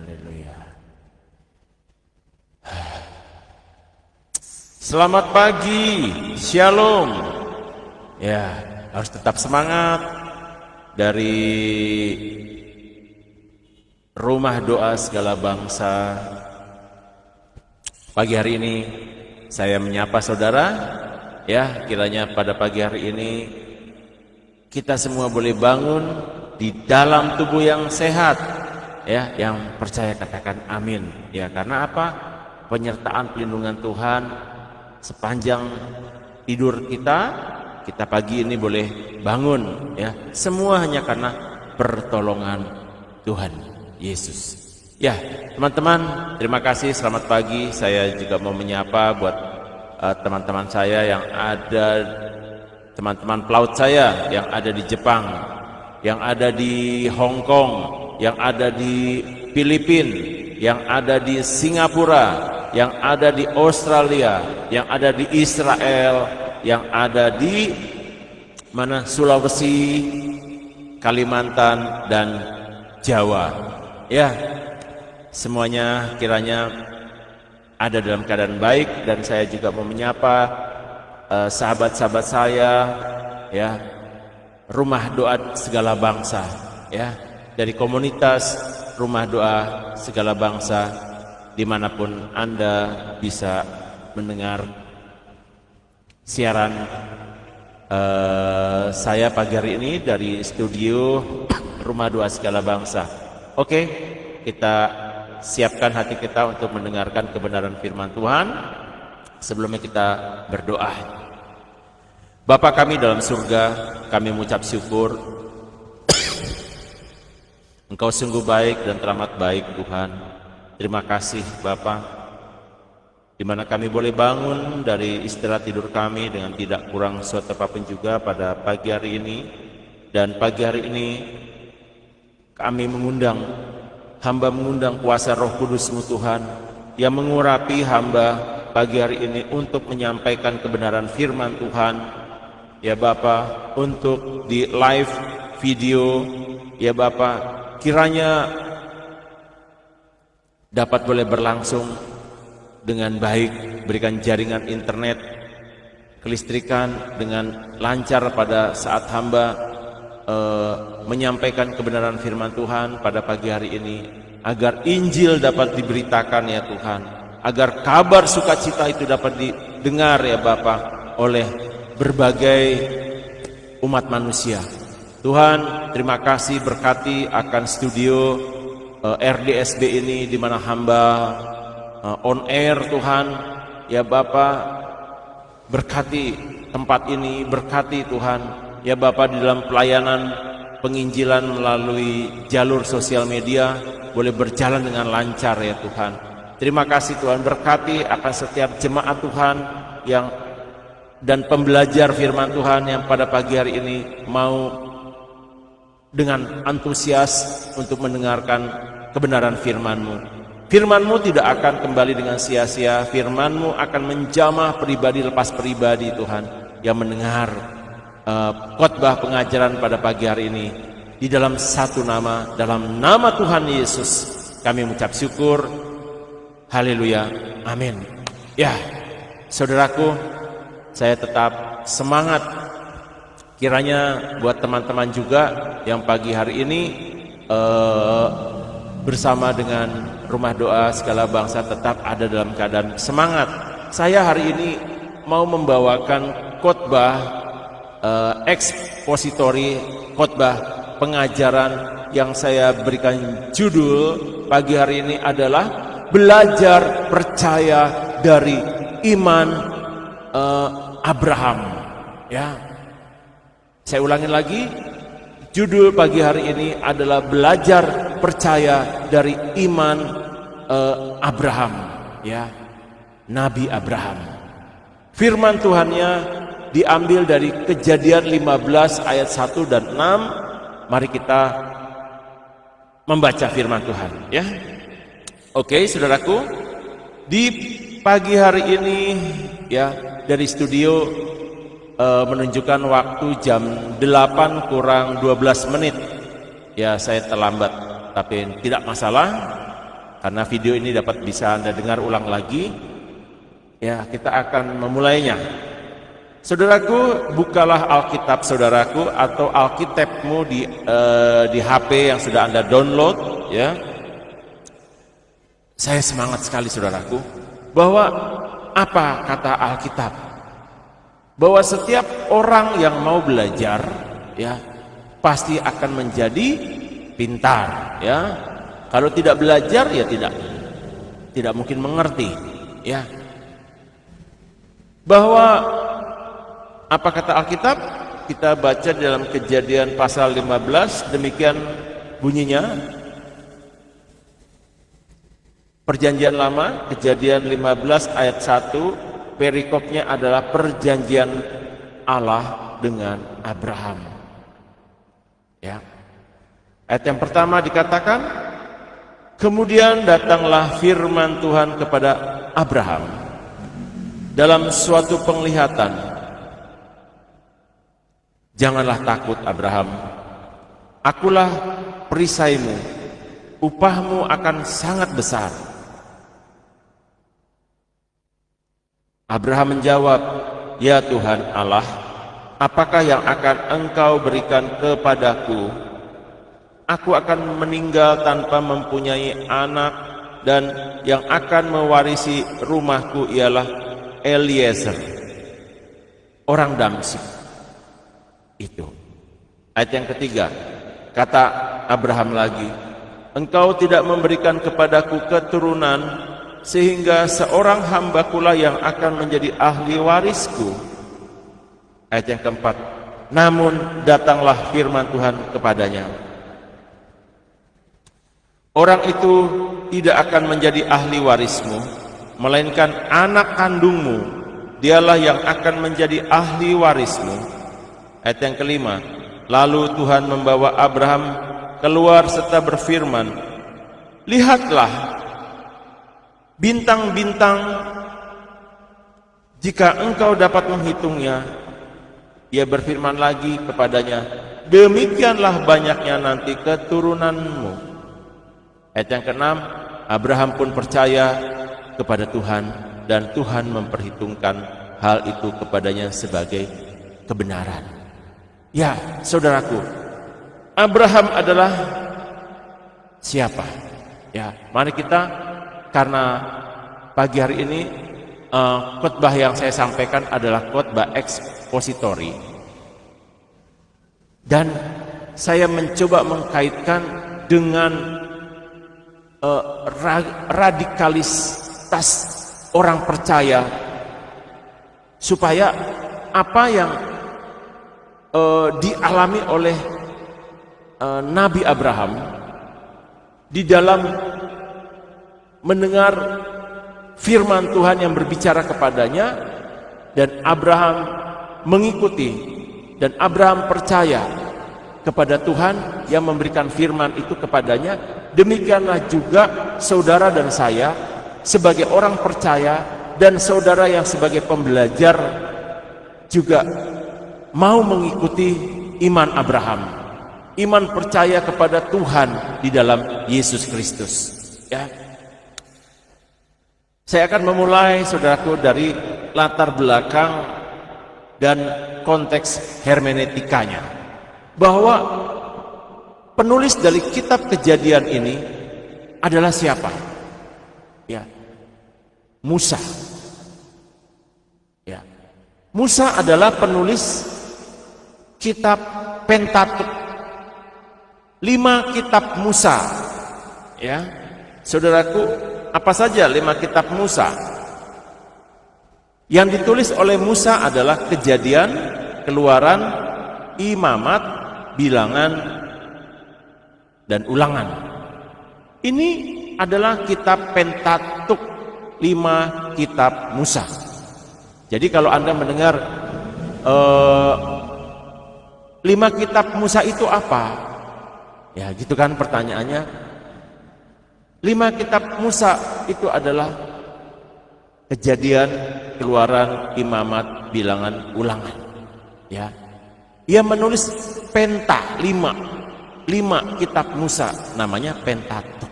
haleluya. Selamat pagi, shalom. Ya, harus tetap semangat. Dari Rumah Doa Segala Bangsa, pagi hari ini saya menyapa saudara. Ya, kiranya pada pagi hari ini kita semua boleh bangun di dalam tubuh yang sehat. Ya, yang percaya katakan amin. Ya, karena apa? Penyertaan pelindungan Tuhan sepanjang tidur kita pagi ini boleh bangun, ya. Semua hanya karena pertolongan Tuhan Yesus. Ya, teman-teman, terima kasih, selamat pagi. Saya juga mau menyapa buat teman-teman saya yang ada, teman-teman pelaut saya yang ada di Jepang, yang ada di Hong Kong, yang ada di Filipina, yang ada di Singapura, yang ada di Australia, yang ada di Israel, yang ada di Sulawesi, Kalimantan, dan Jawa. Ya, semuanya kiranya ada dalam keadaan baik, dan saya juga mau menyapa sahabat-sahabat saya, ya, Rumah Doa Segala Bangsa, ya, dari komunitas Rumah Doa Segala Bangsa, dimanapun Anda bisa mendengar siaran saya pagi hari ini dari studio Rumah Doa Segala Bangsa. Oke, kita siapkan hati kita untuk mendengarkan kebenaran firman Tuhan. Sebelumnya kita berdoa. Bapa kami dalam surga, kami mengucap syukur. Engkau sungguh baik dan teramat baik, Tuhan. Terima kasih Bapa, di mana kami boleh bangun dari istirahat tidur kami dengan tidak kurang suatu apapun juga pada pagi hari ini. Dan pagi hari ini kami hamba mengundang kuasa Roh Kudus-Mu Tuhan, yang mengurapi hamba pagi hari ini untuk menyampaikan kebenaran firman Tuhan. Ya Bapa, untuk di live video, ya Bapa, kiranya dapat boleh berlangsung dengan baik, berikan jaringan internet, kelistrikan dengan lancar pada saat hamba menyampaikan kebenaran firman Tuhan pada pagi hari ini, agar Injil dapat diberitakan ya Tuhan, agar kabar sukacita itu dapat didengar ya Bapa oleh berbagai umat manusia. Tuhan, terima kasih, berkati akan studio RDSB ini, di mana hamba on air Tuhan, ya Bapa, berkati tempat ini, berkati Tuhan, ya Bapa, di dalam pelayanan penginjilan melalui jalur sosial media boleh berjalan dengan lancar ya Tuhan. Terima kasih Tuhan, berkati akan setiap jemaat Tuhan yang dan pembelajar firman Tuhan yang pada pagi hari ini mau dengan antusias untuk mendengarkan kebenaran firman-Mu. Firman-Mu tidak akan kembali dengan sia-sia. Firman-Mu akan menjamah pribadi lepas pribadi Tuhan yang mendengar khotbah pengajaran pada pagi hari ini. Di dalam satu nama, dalam nama Tuhan Yesus kami mengucap syukur. Haleluya, amin. Ya, saudaraku, saya tetap semangat. Kiranya buat teman-teman juga yang pagi hari ini bersama dengan Rumah Doa Segala Bangsa tetap ada dalam keadaan semangat. Saya hari ini mau membawakan khotbah ekspositori, khotbah pengajaran yang saya berikan judul pagi hari ini adalah belajar percaya dari iman Abraham. Ya, saya ulangin lagi, judul pagi hari ini adalah belajar percaya dari iman Abraham, ya, Nabi Abraham. Firman Tuhannya diambil dari Kejadian 15 ayat 1 dan 6. Mari kita membaca firman Tuhan, ya. Oke, saudaraku, di pagi hari ini, ya, dari studio menunjukkan waktu jam 8 kurang 12 menit. Ya, saya terlambat, tapi tidak masalah. karena video ini dapat bisa Anda dengar ulang lagi. Ya, kita akan memulainya. Saudaraku, bukalah Alkitab saudaraku atau Alkitabmu di HP yang sudah Anda download, ya. Saya semangat sekali saudaraku bahwa apa kata Alkitab? Bahwa setiap orang yang mau belajar, ya, pasti akan menjadi pintar, ya. Kalau tidak belajar, ya tidak mungkin mengerti, ya. Bahwa apa kata Alkitab? Kita baca dalam Kejadian pasal 15, demikian bunyinya. Perjanjian Lama, Kejadian 15 ayat 1, perikopnya adalah perjanjian Allah dengan Abraham. Ya. Ayat yang pertama dikatakan, kemudian datanglah firman Tuhan kepada Abraham dalam suatu penglihatan. Janganlah takut Abraham, akulah perisaimu, upahmu akan sangat besar. Abraham menjawab, ya Tuhan Allah, apakah yang akan engkau berikan kepadaku? Aku akan meninggal tanpa mempunyai anak, dan yang akan mewarisi rumahku ialah Eliezer, orang Damsyik. Itu. Ayat yang ketiga, kata Abraham lagi, engkau tidak memberikan kepadaku keturunan, sehingga seorang hambakulah yang akan menjadi ahli warisku. Ayat yang keempat, namun datanglah firman Tuhan kepadanya, orang itu tidak akan menjadi ahli warismu, melainkan anak kandungmu, dialah yang akan menjadi ahli warismu. Ayat yang kelima, lalu Tuhan membawa Abraham keluar serta berfirman, lihatlah bintang-bintang, jika engkau dapat menghitungnya. Ia berfirman lagi kepadanya, demikianlah banyaknya nanti keturunanmu. Ayat yang keenam, Abraham pun percaya kepada Tuhan, dan Tuhan memperhitungkan hal itu kepadanya sebagai kebenaran. Ya, saudaraku, Abraham adalah siapa? Ya, mari kita, karena pagi hari ini khotbah yang saya sampaikan adalah khotbah ekspositori, dan saya mencoba mengkaitkan dengan radikalitas orang percaya, supaya apa yang dialami oleh Nabi Abraham di dalam mendengar firman Tuhan yang berbicara kepadanya, dan Abraham mengikuti, dan Abraham percaya kepada Tuhan yang memberikan firman itu kepadanya. Demikianlah juga saudara dan saya sebagai orang percaya, dan saudara yang sebagai pembelajar juga mau mengikuti iman Abraham, iman percaya kepada Tuhan di dalam Yesus Kristus. Ya, saya akan memulai saudaraku dari latar belakang dan konteks hermeneutikanya, bahwa penulis dari kitab Kejadian ini adalah siapa? Ya, Musa. Ya, Musa adalah penulis kitab Pentatuk, 5 kitab Musa. Ya, saudaraku, apa saja 5 kitab Musa? Yang ditulis oleh Musa adalah Kejadian, Keluaran, Imamat, Bilangan, dan Ulangan. Ini adalah kitab Pentatuk, 5 kitab Musa. Jadi kalau Anda mendengar 5 kitab Musa itu apa? Ya gitu kan pertanyaannya. 5 kitab Musa itu adalah Kejadian, Keluaran, Imamat, Bilangan, Ulangan. Ya, ia menulis penta 5 kitab Musa, namanya Pentatuk.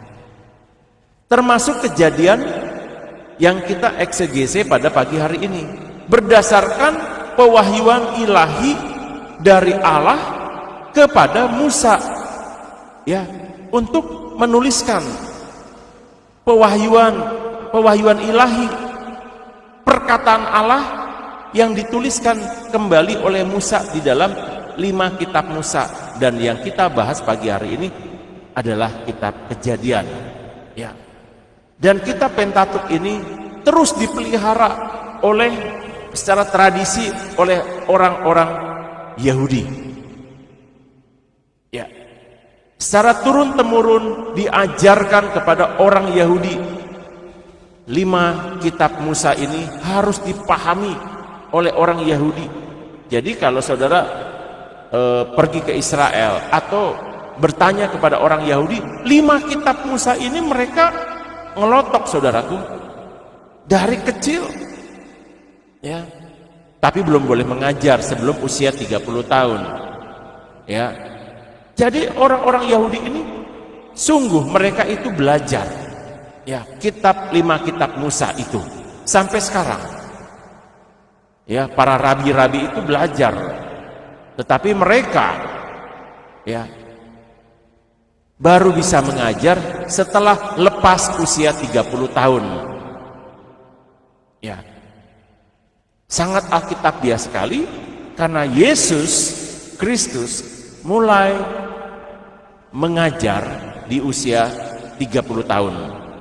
termasuk kejadian yang kita eksegese pada pagi hari ini berdasarkan pewahyuan ilahi dari Allah kepada Musa, ya, untuk menuliskan pewahyuan ilahi, perkataan Allah yang dituliskan kembali oleh Musa di dalam 5 kitab Musa. Dan yang kita bahas pagi hari ini adalah kitab Kejadian, ya. Dan kitab Pentatuk ini terus dipelihara oleh secara tradisi oleh orang-orang Yahudi, ya. Secara turun-temurun diajarkan kepada orang Yahudi, 5 kitab Musa ini harus dipahami oleh orang Yahudi. Jadi kalau saudara pergi ke Israel atau bertanya kepada orang Yahudi, 5 kitab Musa ini mereka ngelotok, saudaraku, dari kecil, ya. Tapi belum boleh mengajar sebelum usia 30 tahun, ya. Jadi orang-orang Yahudi ini sungguh mereka itu belajar, ya, 5 kitab Musa itu sampai sekarang, ya. Para rabi-rabi itu belajar, tetapi mereka, ya, baru bisa mengajar setelah lepas usia 30 tahun, ya. Sangat alkitabiah sekali, karena Yesus Kristus mulai mengajar di usia 30 tahun,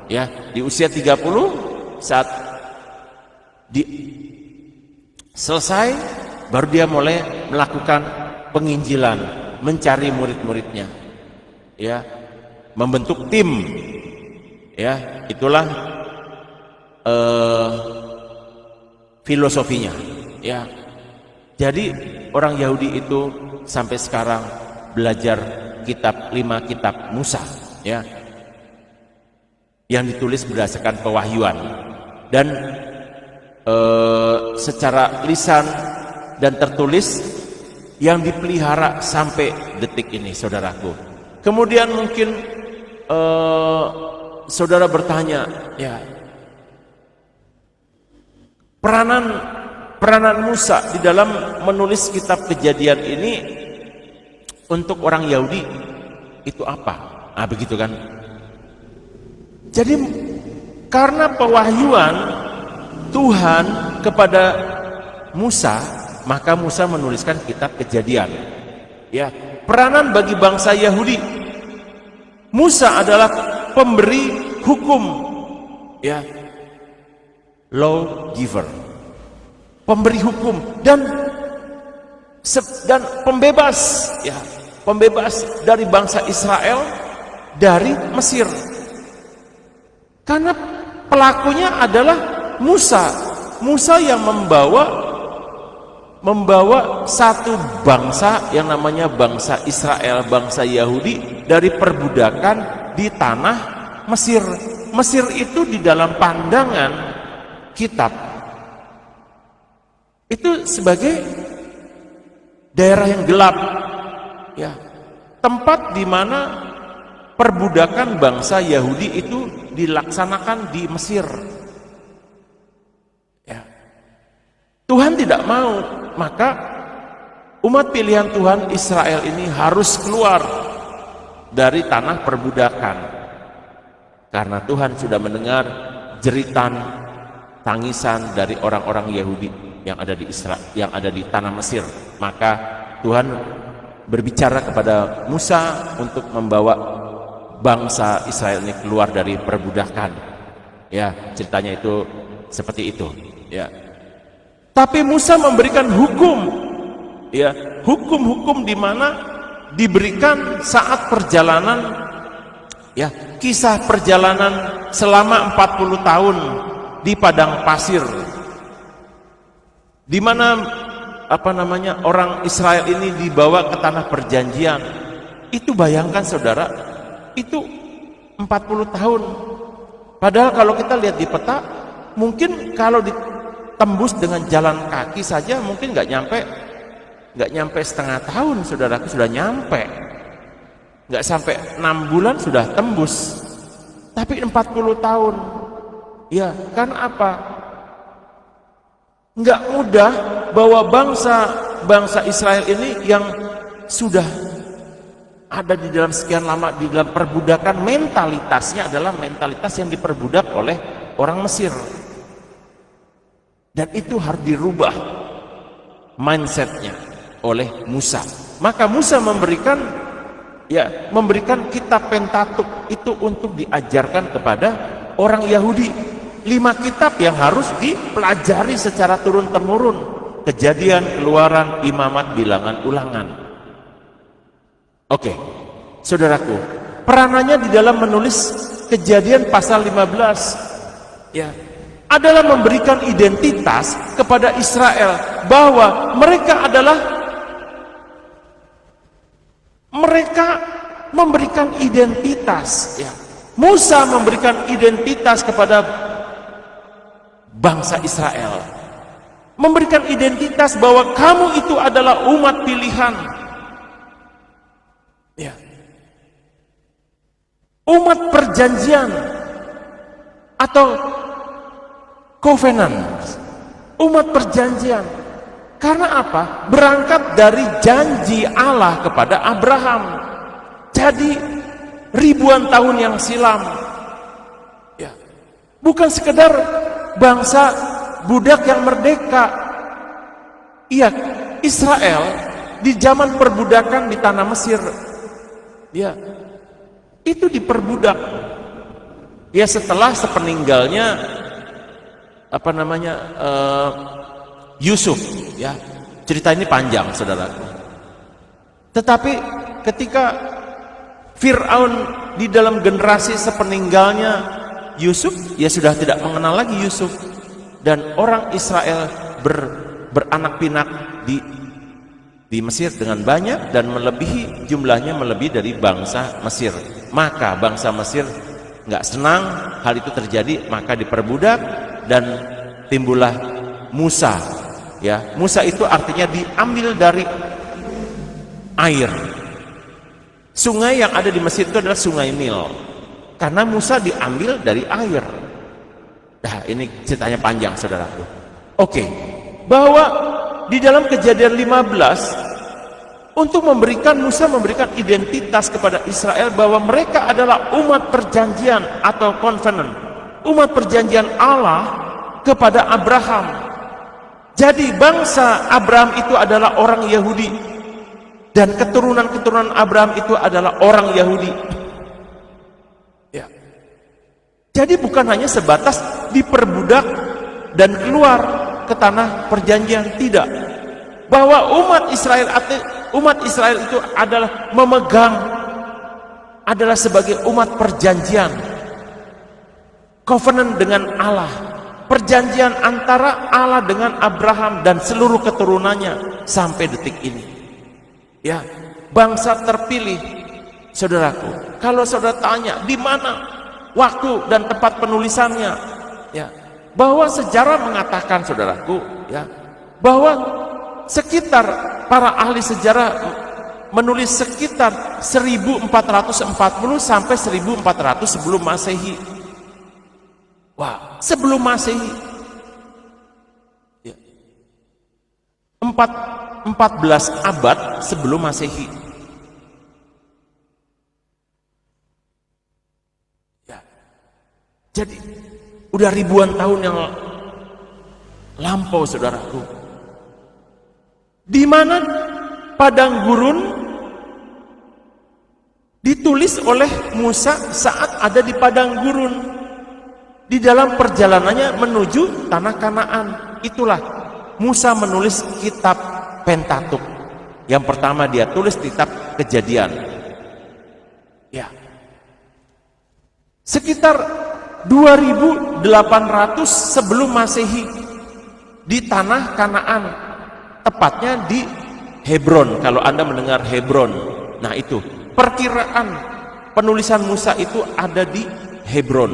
ya. Di usia 30 saat selesai, baru dia mulai melakukan penginjilan, mencari murid-muridnya, ya, membentuk tim, ya. Itulah filosofinya, ya. Jadi orang Yahudi itu sampai sekarang belajar 5 kitab Musa, ya, yang ditulis berdasarkan pewahyuan dan secara lisan dan tertulis yang dipelihara sampai detik ini, saudaraku. Kemudian mungkin saudara bertanya, ya, peranan Musa di dalam menulis kitab Kejadian ini untuk orang Yahudi itu apa? Ah, begitu kan? Jadi karena pewahyuan Tuhan kepada Musa, maka Musa menuliskan kitab Kejadian, ya. Peranan bagi bangsa Yahudi, Musa adalah pemberi hukum, ya, law giver, pemberi hukum dan pembebas, ya, pembebas dari bangsa Israel dari Mesir. Karena pelakunya adalah Musa yang membawa satu bangsa yang namanya bangsa Israel, bangsa Yahudi, dari perbudakan di tanah Mesir. Mesir itu di dalam pandangan kitab itu sebagai daerah yang gelap, ya, tempat di mana perbudakan bangsa Yahudi itu dilaksanakan di Mesir, ya. Tuhan tidak mau, maka umat pilihan Tuhan Israel ini harus keluar dari tanah perbudakan, karena Tuhan sudah mendengar jeritan tangisan dari orang-orang Yahudi yang ada di Israel, yang ada di tanah Mesir. Maka Tuhan berbicara kepada Musa untuk membawa bangsa Israel ini keluar dari perbudakan, ya. Ceritanya itu seperti itu, ya. Tapi Musa memberikan hukum, ya, hukum-hukum di mana diberikan saat perjalanan, ya, kisah perjalanan selama 40 tahun di padang pasir, di mana orang Israel ini dibawa ke tanah perjanjian. Itu bayangkan, saudara, itu 40 tahun. Padahal kalau kita lihat di peta, mungkin kalau ditembus dengan jalan kaki saja mungkin nggak nyampe setengah tahun, saudaraku, sudah nyampe. Nggak sampai 6 bulan sudah tembus, Tapi 40 tahun. Ya, kan apa? Enggak mudah bahwa bangsa Israel ini yang sudah ada di dalam sekian lama di dalam perbudakan, mentalitasnya adalah mentalitas yang diperbudak oleh orang Mesir. Dan itu harus dirubah mindsetnya oleh Musa. Maka Musa memberikan kitab Pentatuk itu untuk diajarkan kepada orang Yahudi. 5 kitab yang harus dipelajari secara turun-temurun. Kejadian, Keluaran, Imamat, Bilangan, Ulangan. Oke, saudaraku, peranannya di dalam menulis Kejadian pasal 15 adalah memberikan identitas kepada Israel bahwa mereka memberikan identitas. Musa memberikan identitas kepada bangsa Israel, memberikan identitas bahwa kamu itu adalah umat pilihan, umat perjanjian atau covenant, umat perjanjian. Karena apa? Berangkat dari janji Allah kepada Abraham. Jadi ribuan tahun yang silam, bukan sekedar bangsa budak yang merdeka. Israel di zaman perbudakan di tanah Mesir, itu diperbudak. Setelah sepeninggalnya Yusuf, cerita ini panjang, saudaraku. Tetapi ketika Fir'aun di dalam generasi sepeninggalnya Yusuf, sudah tidak mengenal lagi Yusuf, dan orang Israel beranak pinak di Mesir dengan banyak dan jumlahnya melebihi dari bangsa Mesir. Maka bangsa Mesir nggak senang hal itu terjadi, maka diperbudak dan timbullah Musa. Musa itu artinya diambil dari air. Sungai yang ada di Mesir itu adalah Sungai Nil, karena Musa diambil dari air. Nah, ini ceritanya panjang, saudaraku. Oke, bahwa di dalam Kejadian 15 Musa memberikan identitas kepada Israel bahwa mereka adalah umat perjanjian atau covenant, umat perjanjian Allah kepada Abraham. Jadi bangsa Abraham itu adalah orang Yahudi, dan keturunan-keturunan Abraham itu adalah orang Yahudi. Jadi bukan hanya sebatas diperbudak dan keluar ke tanah perjanjian, tidak. Bahwa umat Israel itu adalah adalah sebagai umat perjanjian, covenant dengan Allah, perjanjian antara Allah dengan Abraham dan seluruh keturunannya sampai detik ini. Bangsa terpilih, saudaraku. Kalau saudara tanya di mana waktu dan tempat penulisannya, bahwa sejarah mengatakan, saudaraku, bahwa sekitar para ahli sejarah menulis sekitar 1440 sampai 1400 sebelum Masehi. Sebelum Masehi. 14 abad sebelum Masehi. Jadi udah ribuan tahun yang lampau, saudaraku. Di mana padang gurun ditulis oleh Musa saat ada di padang gurun di dalam perjalanannya menuju tanah Kanaan. Itulah Musa menulis kitab Pentatuk. Yang pertama dia tulis kitab Kejadian. Sekitar 2800 sebelum Masehi di tanah Kanaan, tepatnya di Hebron. Kalau Anda mendengar Hebron, nah itu perkiraan penulisan Musa itu ada di Hebron,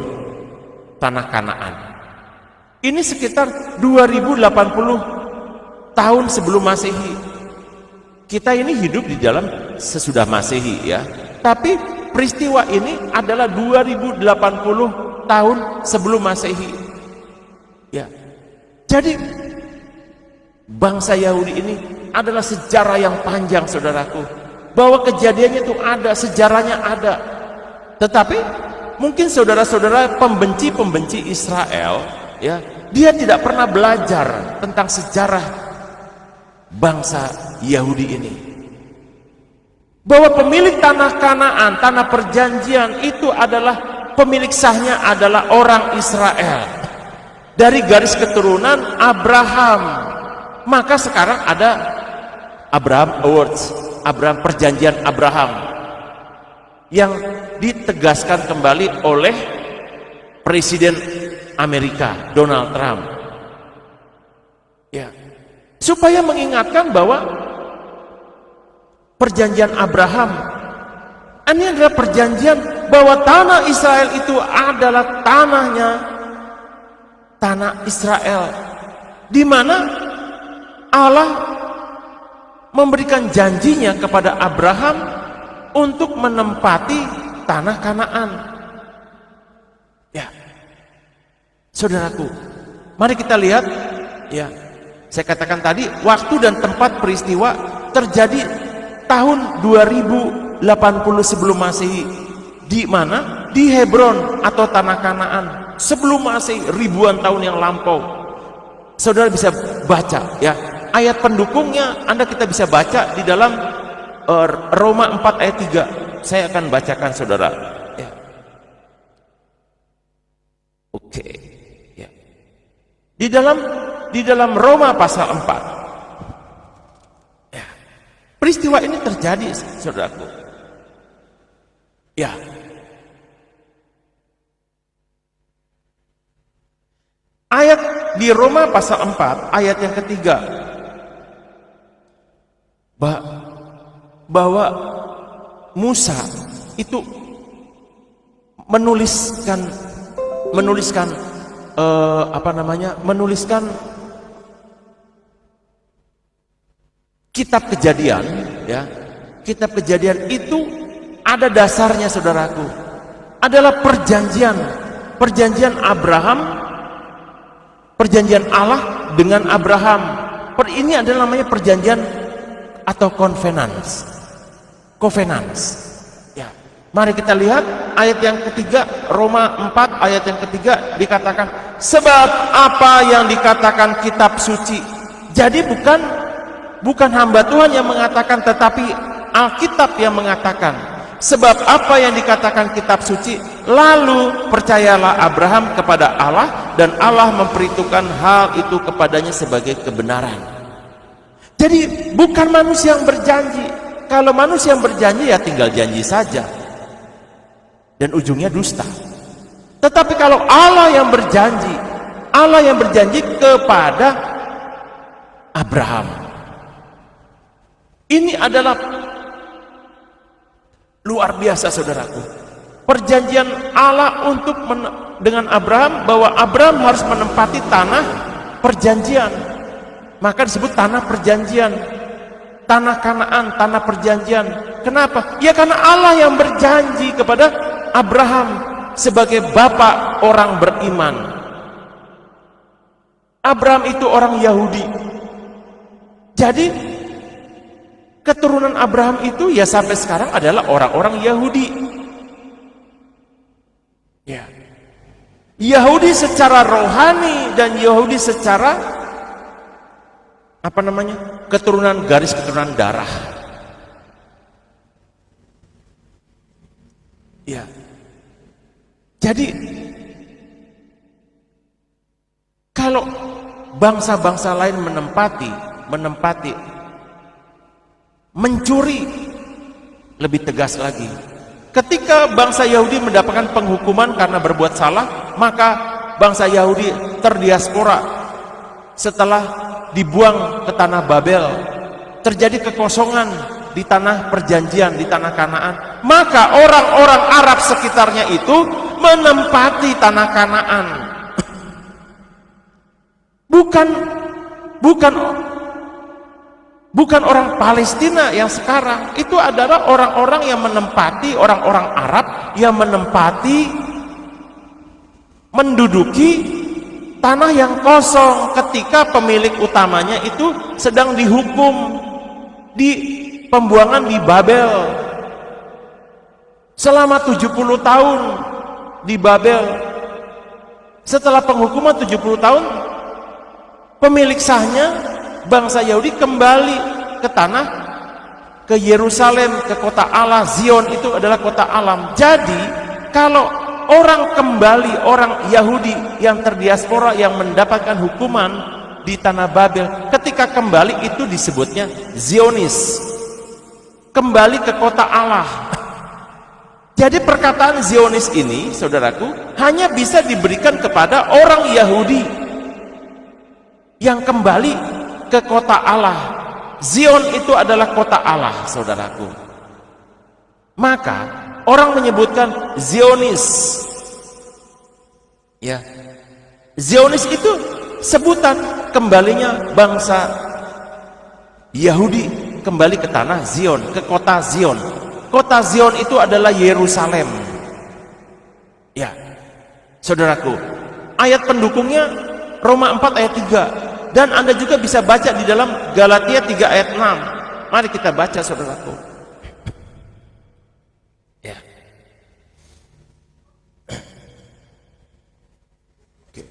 tanah Kanaan. Ini sekitar 2080 tahun sebelum Masehi. Kita ini hidup di dalam sesudah Masehi, tapi peristiwa ini adalah 2080 tahun sebelum Masehi. Ya. Jadi bangsa Yahudi ini adalah sejarah yang panjang, saudaraku. Bahwa kejadiannya itu ada, sejarahnya ada. Tetapi mungkin saudara-saudara pembenci Israel, ya, dia tidak pernah belajar tentang sejarah bangsa Yahudi ini. Bahwa pemilik tanah Kanaan, tanah perjanjian itu adalah pemilik sahnya adalah orang Israel. Dari garis keturunan Abraham. Maka sekarang ada Abraham Awards, Abraham perjanjian Abraham, yang ditegaskan kembali oleh Presiden Amerika Donald Trump. Ya. Supaya mengingatkan bahwa perjanjian Abraham ini adalah perjanjian bahwa tanah Israel itu adalah tanah Israel, di mana Allah memberikan janjinya kepada Abraham untuk menempati tanah Kanaan. Ya, saudaraku, mari kita lihat. Ya, saya katakan tadi, waktu dan tempat peristiwa terjadi tahun 2080 sebelum Masehi. Di mana? Di Hebron atau tanah Kanaan. Sebelum Masehi, ribuan tahun yang lampau. Saudara bisa baca, ya, ayat pendukungnya kita bisa baca di dalam Roma 4 ayat 3. Saya akan bacakan, saudara. Ya. Oke. Ya. Di dalam Roma pasal 4. Ya. Peristiwa ini terjadi, saudaraku. Ya. Ayat di Roma pasal 4 ayat yang ketiga, bahwa Musa itu menuliskan kitab Kejadian, ya. Kitab Kejadian itu ada dasarnya, saudaraku. Adalah perjanjian Abraham, perjanjian Allah dengan Abraham. Ini adalah namanya perjanjian atau covenants. Ya. Mari kita lihat ayat yang ketiga, Roma 4 ayat yang ketiga dikatakan, sebab apa yang dikatakan kitab suci. Jadi bukan hamba Tuhan yang mengatakan, tetapi Alkitab yang mengatakan. Sebab apa yang dikatakan kitab suci, lalu percayalah Abraham kepada Allah, dan Allah memperhitungkan hal itu kepadanya sebagai kebenaran. Jadi bukan manusia yang berjanji. Kalau manusia yang berjanji, ya tinggal janji saja, dan ujungnya dusta. Tetapi kalau Allah yang berjanji kepada Abraham, ini adalah luar biasa, saudaraku. Perjanjian Allah dengan Abraham, bahwa Abraham harus menempati tanah perjanjian. Maka disebut tanah perjanjian, tanah Kanaan, tanah perjanjian. Kenapa? Ya karena Allah yang berjanji kepada Abraham sebagai bapak orang beriman. Abraham itu orang Yahudi. Jadi keturunan Abraham itu ya sampai sekarang adalah orang-orang Yahudi. Ya. Yahudi secara rohani dan Yahudi secara keturunan, garis keturunan darah. Ya. Jadi kalau bangsa-bangsa lain mencuri, lebih tegas lagi. Ketika bangsa Yahudi mendapatkan penghukuman karena berbuat salah, maka bangsa Yahudi terdiaspora. Setelah dibuang ke tanah Babel, terjadi kekosongan di tanah perjanjian, di tanah Kanaan. Maka orang-orang Arab sekitarnya itu menempati tanah Kanaan. Bukan orang Palestina yang sekarang, itu adalah orang-orang yang menempati, orang-orang Arab yang menempati, menduduki tanah yang kosong ketika pemilik utamanya itu sedang dihukum di pembuangan di Babel selama 70 tahun di Babel. Setelah penghukuman 70 tahun, pemilik sahnya bangsa Yahudi kembali ke tanah, ke Yerusalem, ke kota Allah. Zion itu adalah kota alam. Jadi kalau orang kembali, orang Yahudi yang terdiaspora yang mendapatkan hukuman di tanah Babel, ketika kembali itu disebutnya Zionis, kembali ke kota Allah. Jadi perkataan Zionis ini, saudaraku, hanya bisa diberikan kepada orang Yahudi yang kembali ke kota Allah. Zion itu adalah kota Allah, saudaraku. Maka orang menyebutkan Zionis. Ya, Zionis itu sebutan kembalinya bangsa Yahudi kembali ke tanah Zion, ke kota Zion. Kota Zion itu adalah Yerusalem. Ya, saudaraku, ayat pendukungnya Roma 4 ayat 3. Dan Anda juga bisa baca di dalam Galatia 3 ayat 6. Mari kita baca, saudaraku. Ya. Oke.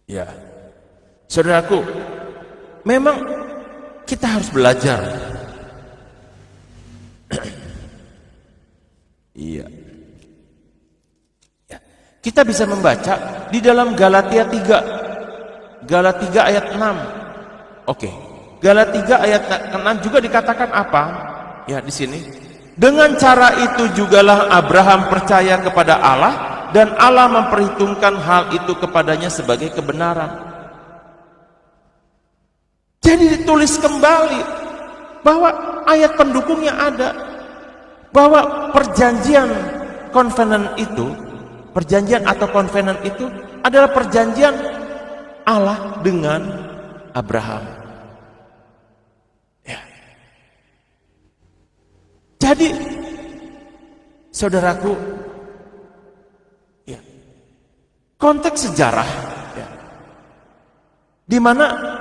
Ya. Saudaraku, memang kita harus belajar. Iya. Ya. Kita bisa membaca di dalam Galatia 3. Galatia 3 ayat 6. Oke. Galatia 3 ayat 6 juga dikatakan apa? Ya, di sini. Dengan cara itu jugalah Abraham percaya kepada Allah dan Allah memperhitungkan hal itu kepadanya sebagai kebenaran. Jadi ditulis kembali bahwa ayat pendukungnya ada, bahwa perjanjian covenant itu, perjanjian atau covenant itu adalah perjanjian Allah dengan Abraham. Ya. Jadi, saudaraku, ya, konteks sejarah, ya, di mana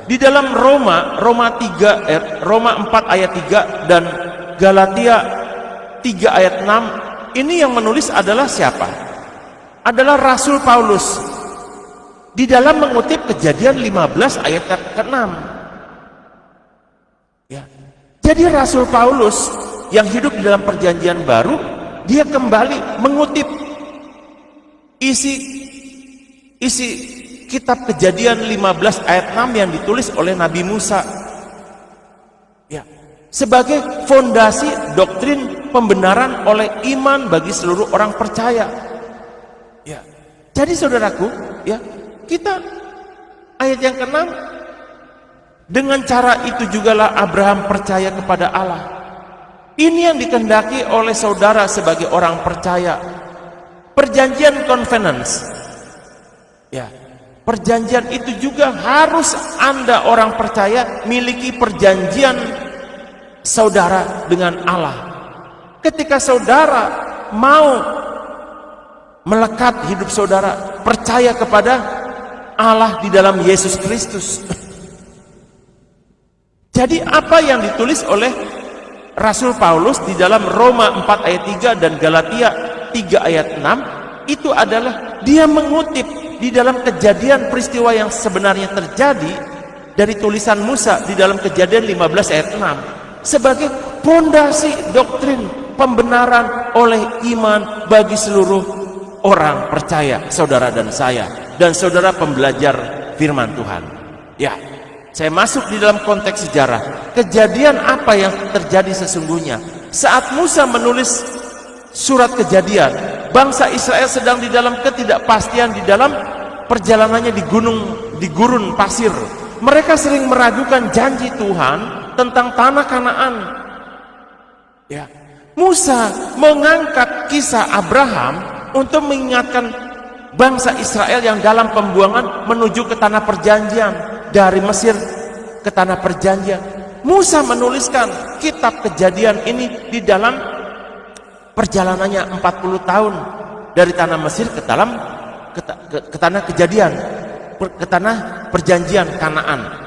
di dalam Roma 4 ayat 3 dan Galatia 3 ayat 6, ini yang menulis adalah siapa? Adalah Rasul Paulus. Di dalam mengutip Kejadian 15 ayat ke-6. Ya. Jadi Rasul Paulus yang hidup di dalam perjanjian baru, dia kembali mengutip isi kitab Kejadian 15 ayat 6 yang ditulis oleh Nabi Musa, ya, sebagai fondasi doktrin pembenaran oleh iman bagi seluruh orang percaya. Ya. Jadi saudaraku, ya, kita ayat yang ke-6, dengan cara itu jugalah Abraham percaya kepada Allah. Ini yang dikehendaki oleh saudara sebagai orang percaya. Perjanjian covenants, ya, perjanjian itu juga harus Anda orang percaya miliki perjanjian saudara dengan Allah. Ketika saudara mau melekat hidup saudara, percaya kepada Allah di dalam Yesus Kristus. Jadi apa yang ditulis oleh Rasul Paulus di dalam Roma 4 ayat 3 dan Galatia 3 ayat 6, itu adalah dia mengutip di dalam kejadian peristiwa yang sebenarnya terjadi dari tulisan Musa di dalam Kejadian 15 ayat 6 sebagai fondasi doktrin pembenaran oleh iman bagi seluruh orang percaya, saudara dan saya dan saudara pembelajar firman Tuhan. Ya, saya masuk di dalam konteks sejarah. Kejadian apa yang terjadi sesungguhnya saat Musa menulis surat Kejadian, bangsa Israel sedang di dalam ketidakpastian di dalam perjalanannya di gurun pasir. Mereka sering meragukan janji Tuhan tentang tanah Kanaan. Ya, Musa mengangkat kisah Abraham untuk mengingatkan bangsa Israel yang dalam pembuangan menuju ke tanah perjanjian, dari Mesir ke tanah perjanjian. Musa menuliskan kitab Kejadian ini di dalam perjalanannya 40 tahun dari tanah Mesir ke tanah Kejadian, ke tanah perjanjian Kanaan.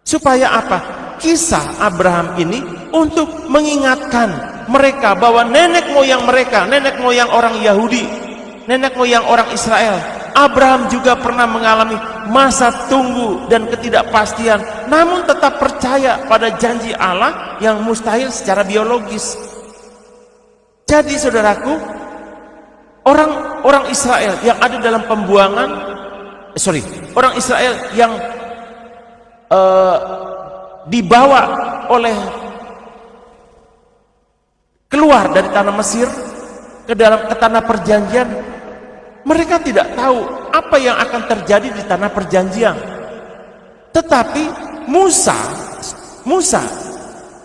Supaya apa? Kisah Abraham ini untuk mengingatkan mereka bahwa nenek moyang mereka, nenek moyang orang Yahudi, nenek moyang orang Israel, Abraham juga pernah mengalami masa tunggu dan ketidakpastian, namun tetap percaya pada janji Allah yang mustahil secara biologis. Jadi saudaraku, orang Israel yang ada dalam pembuangan, orang Israel yang dibawa oleh keluar dari tanah Mesir ke tanah perjanjian, mereka tidak tahu apa yang akan terjadi di tanah perjanjian. Tetapi Musa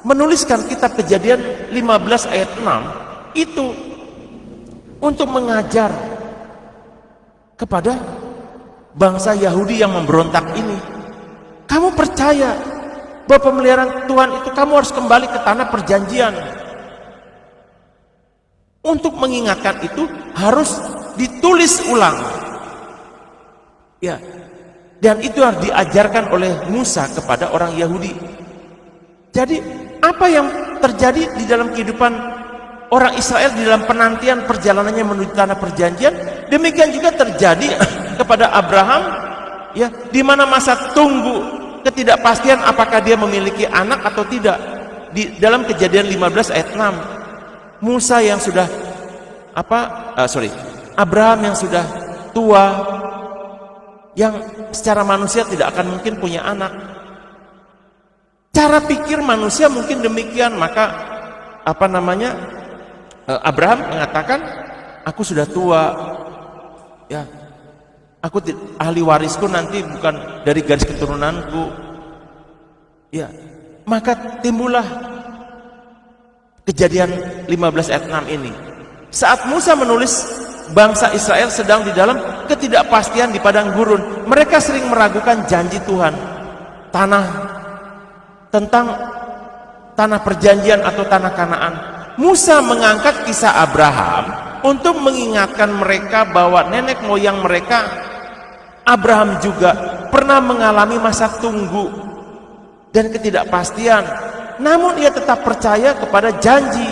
menuliskan kitab Kejadian 15 ayat 6 itu untuk mengajar kepada bangsa Yahudi yang memberontak ini. Kamu percaya bahwa pemeliharaan Tuhan itu kamu harus kembali ke tanah perjanjian. Untuk mengingatkan itu harus ditulis ulang. Ya. Dan itu harus diajarkan oleh Musa kepada orang Yahudi. Jadi, apa yang terjadi di dalam kehidupan orang Israel di dalam penantian perjalanannya menuju tanah perjanjian, demikian juga terjadi kepada Abraham, ya, di mana masa tunggu ketidakpastian apakah dia memiliki anak atau tidak. Di dalam Kejadian 15 ayat 6, Musa yang sudah Abraham yang sudah tua, yang secara manusia tidak akan mungkin punya anak. Cara pikir manusia mungkin demikian, maka Abraham mengatakan, aku sudah tua, ya, aku ahli warisku nanti bukan dari garis keturunanku, ya. Maka timbullah Kejadian 15 ayat 6 ini. Saat Musa menulis, bangsa Israel sedang di dalam ketidakpastian di padang gurun. Mereka sering meragukan janji Tuhan tentang tanah perjanjian atau tanah Kanaan. Musa mengangkat kisah Abraham untuk mengingatkan mereka bahwa nenek moyang mereka, Abraham juga pernah mengalami masa tunggu dan ketidakpastian, namun ia tetap percaya kepada janji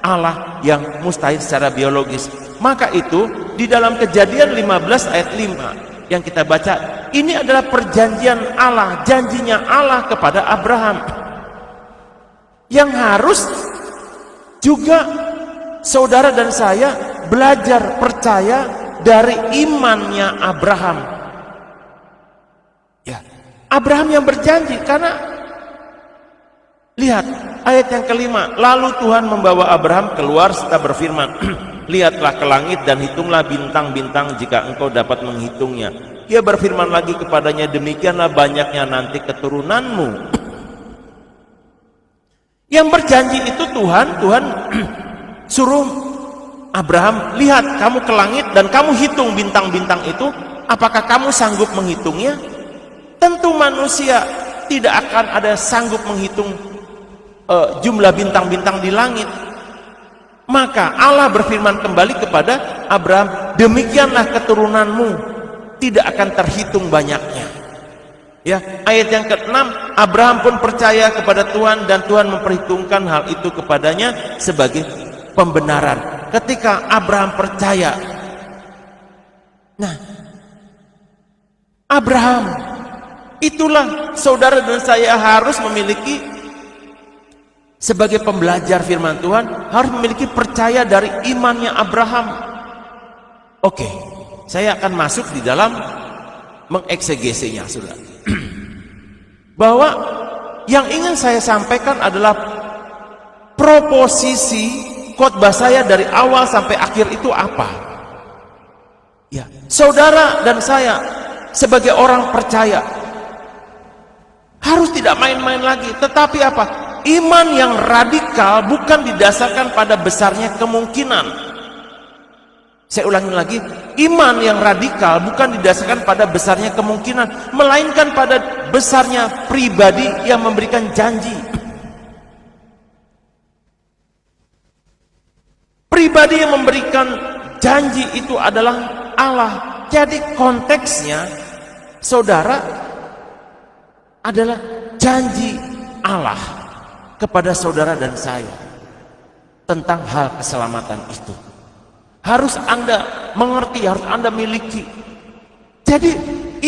Allah yang mustahil secara biologis. Maka itu di dalam Kejadian 15 ayat 5 yang kita baca, ini adalah perjanjian Allah, janjinya Allah kepada Abraham, yang harus juga saudara dan saya belajar percaya dari imannya Abraham. Ya, Abraham yang berjanji, karena lihat ayat yang kelima, lalu Tuhan membawa Abraham keluar serta berfirman, lihatlah ke langit dan hitunglah bintang-bintang jika engkau dapat menghitungnya. Ia berfirman lagi kepadanya, demikianlah banyaknya nanti keturunanmu. Yang berjanji itu Tuhan suruh Abraham, lihat kamu ke langit dan kamu hitung bintang-bintang itu, apakah kamu sanggup menghitungnya? Tentu manusia tidak akan ada sanggup menghitung jumlah bintang-bintang di langit. Maka Allah berfirman kembali kepada Abraham, demikianlah keturunanmu, tidak akan terhitung banyaknya. Ya, ayat yang ke-6, Abraham pun percaya kepada Tuhan dan Tuhan memperhitungkan hal itu kepadanya sebagai pembenaran. Ketika Abraham percaya, nah, Abraham, itulah saudara dan saya harus memiliki sebagai pembelajar firman Tuhan, harus memiliki percaya dari imannya Abraham. Oke, saya akan masuk di dalam mengeksegesinya, saudara. Bahwa yang ingin saya sampaikan adalah proposisi khotbah saya dari awal sampai akhir itu apa? Ya, saudara dan saya sebagai orang percaya harus tidak main-main lagi, tetapi apa? iman yang radikal bukan didasarkan pada besarnya kemungkinan. Saya ulangi lagi, iman yang radikal bukan didasarkan pada besarnya kemungkinan, melainkan pada besarnya pribadi yang memberikan janji. Pribadi yang memberikan janji itu adalah Allah. Jadi konteksnya, saudara, adalah janji Allah kepada saudara dan saya tentang hal keselamatan itu. Harus Anda mengerti, harus Anda miliki. Jadi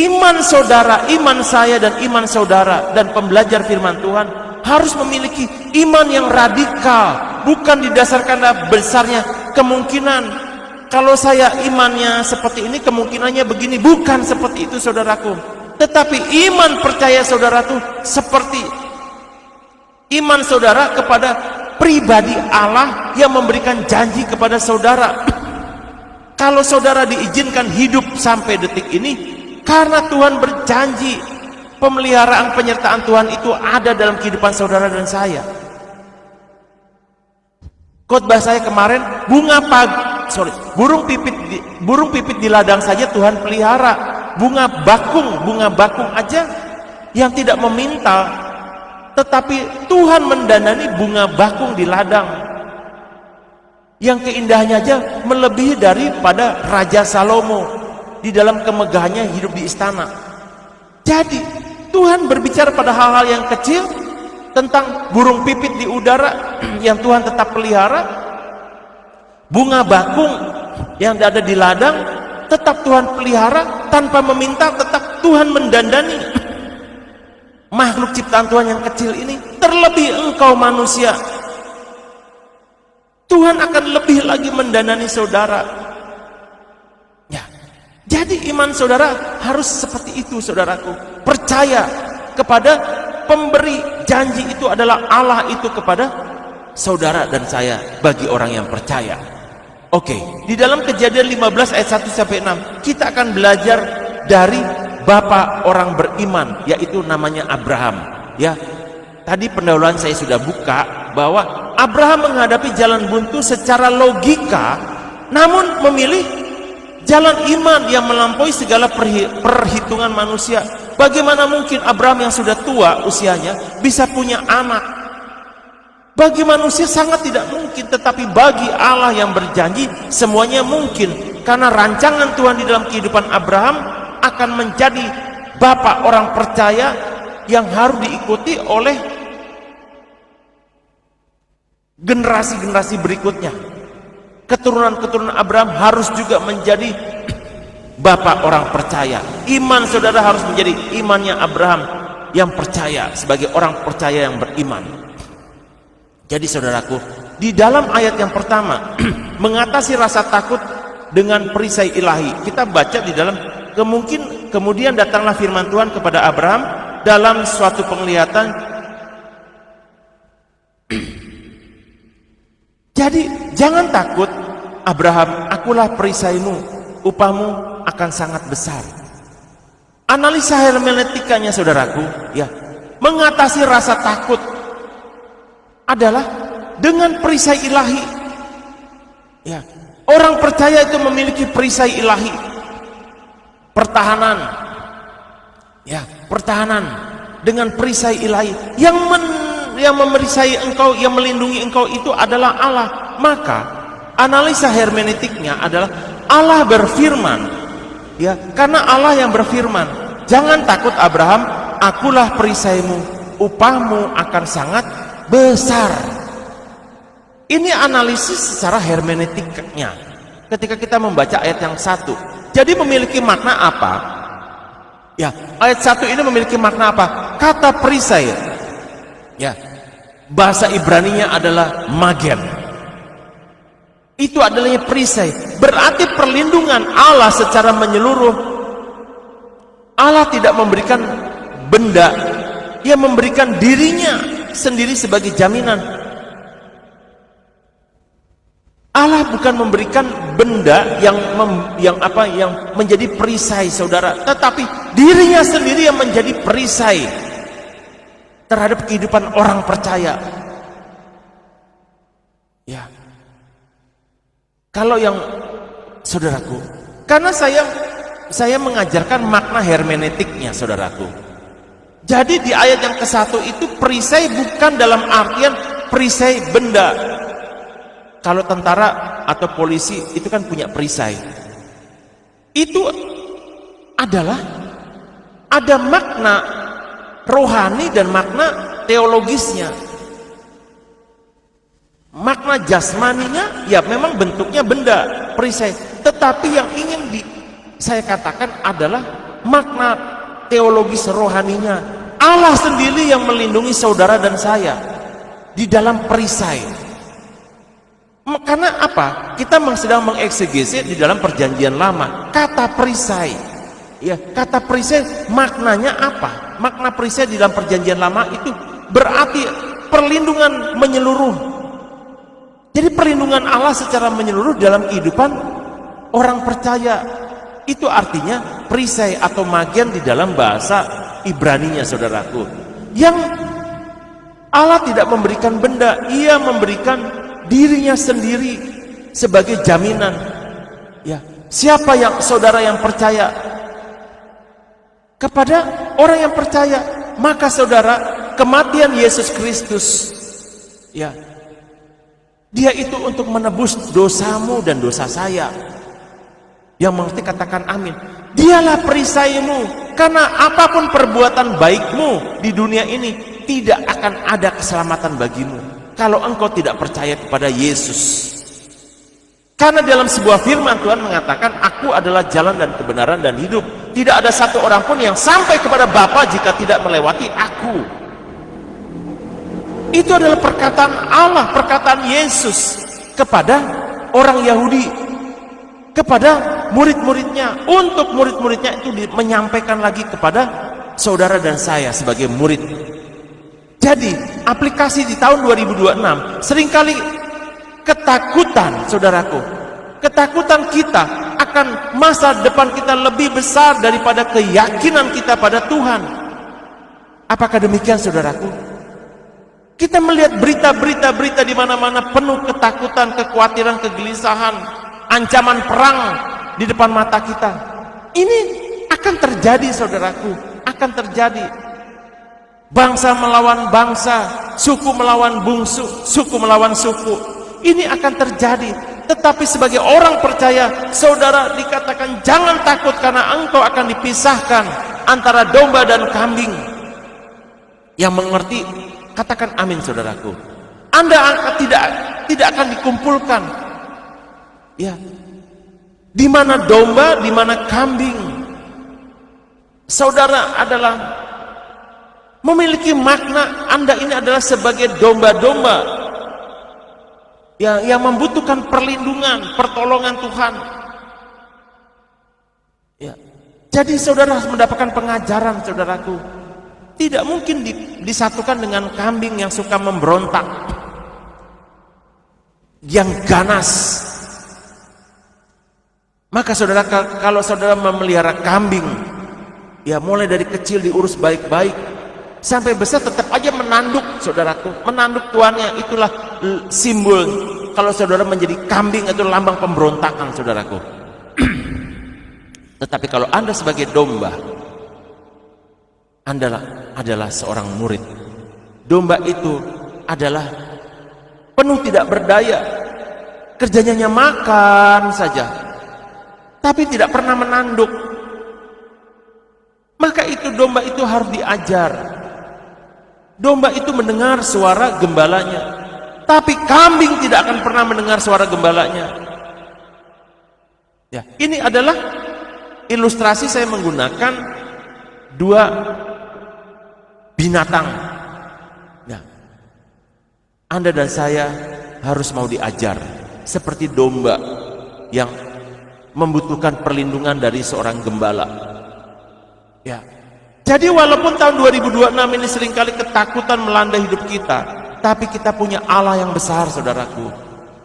iman saudara, iman saya dan iman saudara dan pembelajar firman Tuhan harus memiliki iman yang radikal, bukan didasarkan besarnya kemungkinan. Kalau saya imannya seperti ini, kemungkinannya begini. Bukan seperti itu, saudaraku. Tetapi iman percaya saudara itu seperti iman saudara kepada pribadi Allah yang memberikan janji kepada saudara. Kalau saudara diizinkan hidup sampai detik ini, karena Tuhan berjanji, pemeliharaan penyertaan Tuhan itu ada dalam kehidupan saudara dan saya. Khotbah saya kemarin, burung pipit di ladang saja Tuhan pelihara. Bunga bakung aja yang tidak meminta, tetapi Tuhan mendandani bunga bakung di ladang yang keindahannya aja melebihi daripada Raja Salomo di dalam kemegahannya hidup di istana. Jadi Tuhan berbicara pada hal-hal yang kecil, tentang burung pipit di udara yang Tuhan tetap pelihara, bunga bakung yang ada di ladang tetap Tuhan pelihara, tanpa meminta tetap Tuhan mendandani makhluk ciptaan Tuhan yang kecil ini. Terlebih engkau manusia, Tuhan akan lebih lagi mendandani saudara. Ya, jadi iman saudara harus seperti itu, saudaraku. Percaya kepada pemberi janji itu adalah Allah itu kepada saudara dan saya bagi orang yang percaya. Oke, di dalam Kejadian 15 ayat 1 sampai 6 kita akan belajar dari bapak orang beriman, yaitu namanya Abraham. Ya, tadi pendahuluan saya sudah buka bahwa Abraham menghadapi jalan buntu secara logika, namun memilih jalan iman yang melampaui segala perhitungan manusia. Bagaimana mungkin Abraham yang sudah tua usianya bisa punya anak? Bagi manusia sangat tidak mungkin, tetapi bagi Allah yang berjanji semuanya mungkin. Karena rancangan Tuhan di dalam kehidupan Abraham akan menjadi bapak orang percaya yang harus diikuti oleh generasi-generasi berikutnya. Keturunan-keturunan Abraham harus juga menjadi bapak orang percaya. Iman saudara harus menjadi imannya Abraham yang percaya, sebagai orang percaya yang beriman. Jadi saudaraku, di dalam ayat yang pertama mengatasi rasa takut dengan perisai ilahi, kita baca di dalam kemudian datanglah firman Tuhan kepada Abraham dalam suatu penglihatan. Jadi jangan takut Abraham, akulah perisaimu, upahmu akan sangat besar. Analisa hermeneutikanya saudaraku, ya, mengatasi rasa takut adalah dengan perisai ilahi. Ya, orang percaya itu memiliki perisai ilahi, pertahanan. Ya, pertahanan dengan perisai ilahi yang memerisai engkau, yang melindungi engkau itu adalah Allah. Maka analisa hermeneutiknya adalah Allah berfirman, ya, karena Allah yang berfirman, jangan takut Abraham, akulah perisaimu, upahmu akan sangat besar. Ini analisis secara hermeneutiknya ketika kita membaca ayat yang satu. Jadi memiliki makna apa? Ya, ayat 1 ini memiliki makna apa? Kata perisai, ya, bahasa Ibraninya adalah magen. Itu adalah perisai, berarti perlindungan Allah secara menyeluruh. Allah tidak memberikan benda, Ia memberikan dirinya sendiri sebagai jaminan. Allah bukan memberikan benda yang menjadi perisai saudara, tetapi dirinya sendiri yang menjadi perisai. terhadap kehidupan orang percaya. Ya. Kalau yang saudaraku, karena saya mengajarkan makna hermeneutiknya, saudaraku. Jadi di ayat yang ke-1 itu perisai bukan dalam artian perisai benda. Kalau tentara atau polisi itu kan punya perisai. Itu adalah ada makna rohani dan makna teologisnya. Makna jasmaninya ya memang bentuknya benda, perisai. Tetapi yang ingin saya katakan adalah makna teologis rohaninya. Allah sendiri yang melindungi saudara dan saya di dalam perisai. Karena apa? Kita sedang mengeksegese di dalam perjanjian lama kata perisai. Ya, kata perisai maknanya apa? Makna perisai di dalam perjanjian lama itu berarti perlindungan menyeluruh. Jadi perlindungan Allah secara menyeluruh dalam kehidupan orang percaya. Itu artinya perisai atau magian di dalam bahasa Ibraninya, saudaraku. Yang Allah tidak memberikan benda, Ia memberikan dirinya sendiri sebagai jaminan. Ya, siapa yang saudara yang percaya? Kepada orang yang percaya, maka saudara, kematian Yesus Kristus, ya, Dia itu untuk menebus dosamu dan dosa saya. Yang mengerti katakan amin. Dialah perisaimu, karena apapun perbuatan baikmu di dunia ini tidak akan ada keselamatan bagimu kalau engkau tidak percaya kepada Yesus. Karena dalam sebuah firman Tuhan mengatakan, aku adalah jalan dan kebenaran dan hidup. Tidak ada satu orang pun yang sampai kepada Bapa jika tidak melewati aku. Itu adalah perkataan Allah, perkataan Yesus kepada orang Yahudi, kepada murid-muridnya. Untuk murid-muridnya itu menyampaikan lagi kepada saudara dan saya sebagai murid. Jadi aplikasi di tahun 2026 seringkali ketakutan, saudaraku, ketakutan kita akan masa depan kita lebih besar daripada keyakinan kita pada Tuhan. Apakah demikian, saudaraku? Kita melihat berita-berita di mana-mana penuh ketakutan, kekhawatiran, kegelisahan, ancaman perang di depan mata kita. Ini akan terjadi, saudaraku, akan terjadi. Bangsa melawan bangsa, suku melawan bungsu, suku melawan suku. Ini akan terjadi. Tetapi sebagai orang percaya, saudara dikatakan jangan takut karena engkau akan dipisahkan antara domba dan kambing. Yang mengerti katakan amin, saudaraku. Anda tidak akan dikumpulkan. Ya. Di mana domba, di mana kambing. Saudara adalah memiliki makna Anda ini adalah sebagai domba-domba yang membutuhkan perlindungan, pertolongan Tuhan. Ya. Jadi saudara harus mendapatkan pengajaran, saudaraku. Tidak mungkin disatukan dengan kambing yang suka memberontak, yang ganas. Maka saudara, kalau saudara memelihara kambing, ya mulai dari kecil diurus baik-baik, sampai besar tetap aja menanduk, saudaraku. Menanduk tuannya, itulah simbol. Kalau saudara menjadi kambing, itu lambang pemberontakan, saudaraku. Tetapi kalau Anda sebagai domba, Anda adalah seorang murid. Domba itu adalah penuh tidak berdaya. Kerjanya hanya makan saja, tapi tidak pernah menanduk. Maka itu domba itu harus diajar. Domba itu mendengar suara gembalanya, tapi kambing tidak akan pernah mendengar suara gembalanya. Ya, ini adalah ilustrasi saya menggunakan dua binatang. Ya. Anda dan saya harus mau diajar seperti domba yang membutuhkan perlindungan dari seorang gembala. Ya. Jadi walaupun tahun 2026 ini seringkali ketakutan melanda hidup kita, tapi kita punya Allah yang besar, saudaraku.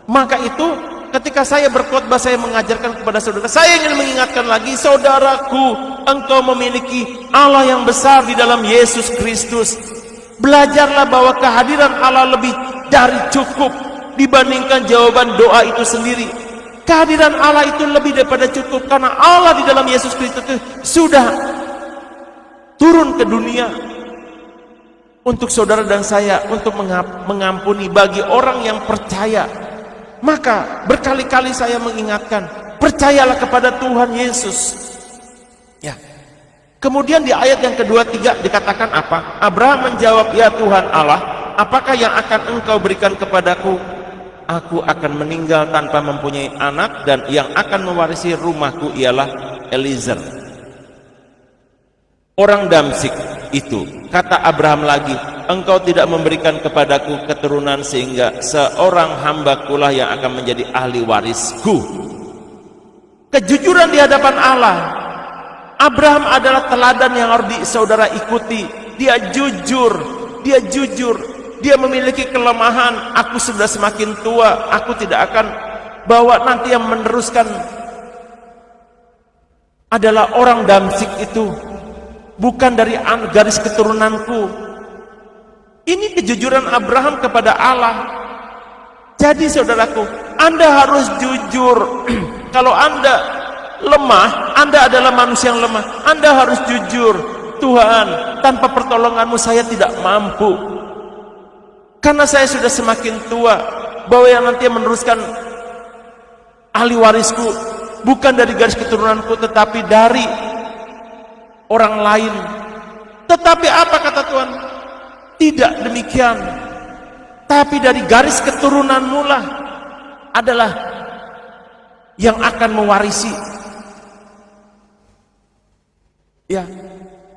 Maka itu ketika saya berkhotbah, saya mengajarkan kepada saudara, saya ingin mengingatkan lagi, saudaraku, engkau memiliki Allah yang besar di dalam Yesus Kristus. Belajarlah bahwa kehadiran Allah lebih dari cukup dibandingkan jawaban doa itu sendiri. Kehadiran Allah itu lebih daripada cukup, karena Allah di dalam Yesus Kristus itu sudah turun ke dunia untuk saudara dan saya, untuk mengampuni bagi orang yang percaya. Maka berkali-kali saya mengingatkan, percayalah kepada Tuhan Yesus. Ya. Kemudian di ayat yang kedua, tiga dikatakan apa? Abraham menjawab, ya Tuhan Allah, apakah yang akan engkau berikan kepadaku? Aku akan meninggal tanpa mempunyai anak, dan yang akan mewarisi rumahku ialah Eliezer, orang Damsyik itu. Kata Abraham lagi, engkau tidak memberikan kepadaku keturunan, sehingga seorang hambakulah yang akan menjadi ahli warisku. Kejujuran di hadapan Allah. Abraham adalah teladan yang harus saudara ikuti. Dia jujur, dia memiliki kelemahan. Aku sudah semakin tua, aku tidak akan bawa, nanti yang meneruskan adalah orang Damsyik itu, bukan dari garis keturunanku. Ini kejujuran Abraham kepada Allah. Jadi saudaraku, Anda harus jujur. Kalau Anda lemah, Anda adalah manusia yang lemah, Anda harus jujur. Tuhan, tanpa pertolonganmu saya tidak mampu, karena saya sudah semakin tua, bahwa yang nanti meneruskan ahli warisku bukan dari garis keturunanku, tetapi dari orang lain. Tetapi apa kata Tuhan? Tidak demikian, tapi dari garis keturunanmu lah adalah yang akan mewarisi. Ya,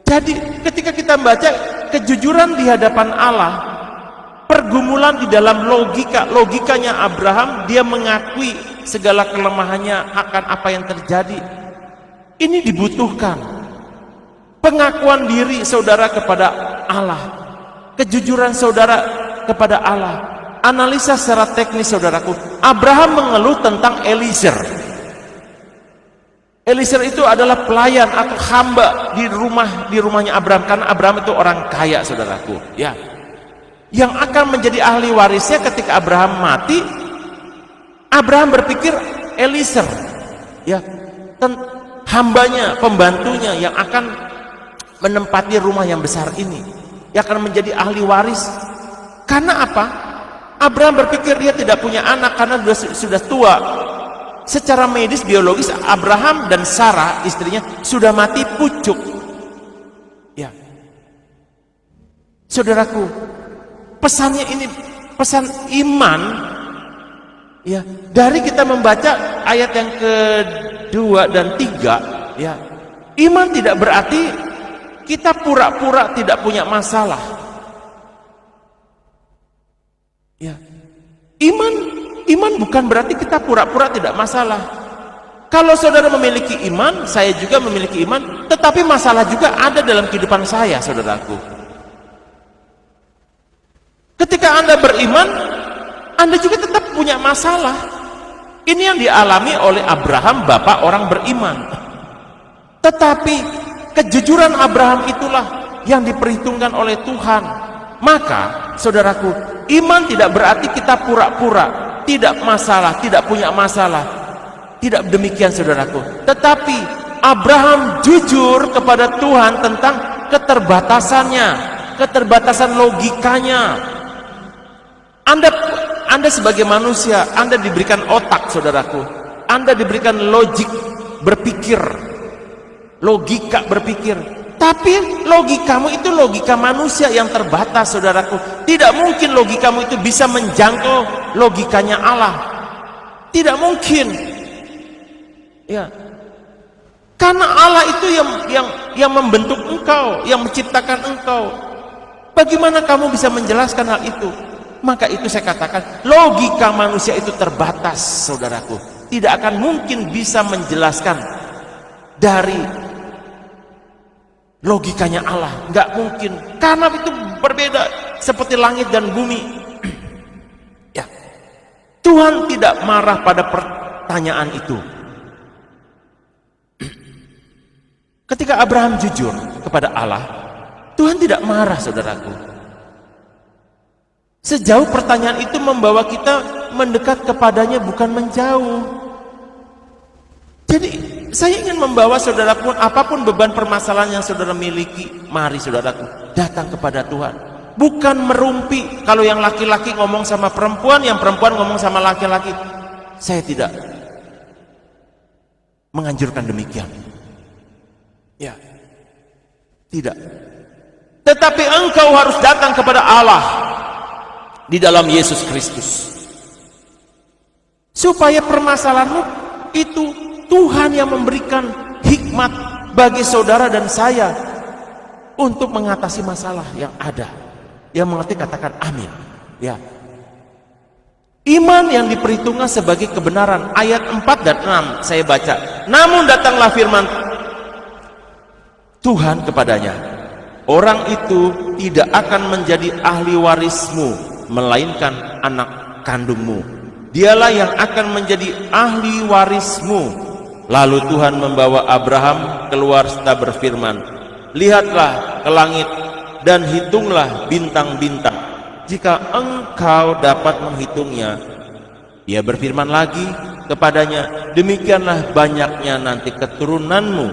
jadi ketika kita membaca kejujuran di hadapan Allah, pergumulan di dalam logikanya Abraham, dia mengakui segala kelemahannya akan apa yang terjadi. Ini dibutuhkan pengakuan diri saudara kepada Allah, kejujuran saudara kepada Allah. Analisa secara teknis saudaraku, Abraham mengeluh tentang Eliezer. Eliezer itu adalah pelayan atau hamba di rumahnya Abraham, karena Abraham itu orang kaya saudaraku, ya, yang akan menjadi ahli warisnya ketika Abraham mati. Abraham berpikir Eliezer, ya, hambanya, pembantunya yang akan menempati rumah yang besar ini, yang akan menjadi ahli waris. Karena apa? Abraham berpikir dia tidak punya anak karena sudah tua. Secara medis biologis Abraham dan Sarah istrinya sudah mati pucuk. Ya, saudaraku, pesannya ini pesan iman. Ya, dari kita membaca ayat yang kedua dan tiga, ya, iman tidak berarti kita pura-pura tidak punya masalah. Ya, iman bukan berarti kita pura-pura tidak masalah. Kalau saudara memiliki iman, saya juga memiliki iman, tetapi masalah juga ada dalam kehidupan saya, saudaraku. Ketika Anda beriman, Anda juga tetap punya masalah. Ini yang dialami oleh Abraham, bapak orang beriman. Tetapi kejujuran Abraham itulah yang diperhitungkan oleh Tuhan. Maka, saudaraku, iman tidak berarti kita pura-pura tidak masalah, tidak punya masalah. Tidak demikian saudaraku. Tetapi Abraham jujur kepada Tuhan tentang keterbatasannya, keterbatasan logikanya. Anda sebagai manusia, Anda diberikan otak saudaraku. Anda diberikan logik berpikir, logika berpikir. Tapi logikamu itu logika manusia yang terbatas saudaraku. Tidak mungkin logikamu itu bisa menjangkau logikanya Allah. Tidak mungkin. Ya. Karena Allah itu yang membentuk engkau, yang menciptakan engkau. Bagaimana kamu bisa menjelaskan hal itu? Maka itu saya katakan, logika manusia itu terbatas saudaraku. Tidak akan mungkin bisa menjelaskan dari logikanya Allah, nggak mungkin, karena itu berbeda seperti langit dan bumi. Ya, Tuhan tidak marah pada pertanyaan itu. Ketika Abraham jujur kepada Allah, Tuhan tidak marah saudaraku. Sejauh pertanyaan itu membawa kita mendekat kepadanya, bukan menjauh. Jadi saya ingin membawa saudaraku, apapun beban permasalahan yang saudara miliki, mari saudaraku datang kepada Tuhan. Bukan merumpi. Kalau yang laki-laki ngomong sama perempuan, yang perempuan ngomong sama laki-laki. Saya tidak menganjurkan demikian. Ya, tidak. Tetapi engkau harus datang kepada Allah di dalam Yesus Kristus, supaya permasalahanmu itu Tuhan yang memberikan hikmat bagi saudara dan saya untuk mengatasi masalah yang ada. Yang mengerti katakan amin. Ya. Iman yang diperhitungkan sebagai kebenaran, ayat 4 dan 6 saya baca. Namun datanglah firman Tuhan kepadanya, orang itu tidak akan menjadi ahli warismu, melainkan anak kandungmu. Dialah yang akan menjadi ahli warismu. Lalu Tuhan membawa Abraham keluar serta berfirman, lihatlah ke langit dan hitunglah bintang-bintang, jika engkau dapat menghitungnya. Dia berfirman lagi kepadanya, demikianlah banyaknya nanti keturunanmu.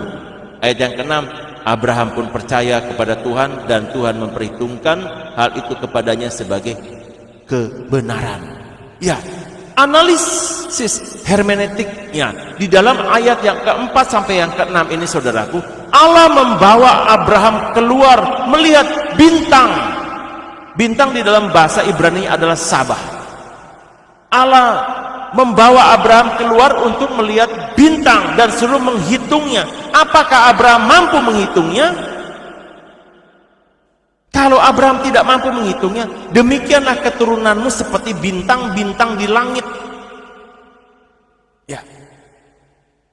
Ayat yang ke-6, Abraham pun percaya kepada Tuhan dan Tuhan memperhitungkan hal itu kepadanya sebagai kebenaran. Ya, analisis hermeneutiknya di dalam ayat yang keempat sampai yang keenam ini saudaraku, Allah membawa Abraham keluar melihat bintang. Bintang di dalam bahasa Ibrani adalah Sabah. Allah membawa Abraham keluar untuk melihat bintang dan suruh menghitungnya. Apakah Abraham mampu menghitungnya? Kalau Abraham tidak mampu menghitungnya, demikianlah keturunanmu seperti bintang-bintang di langit. Ya.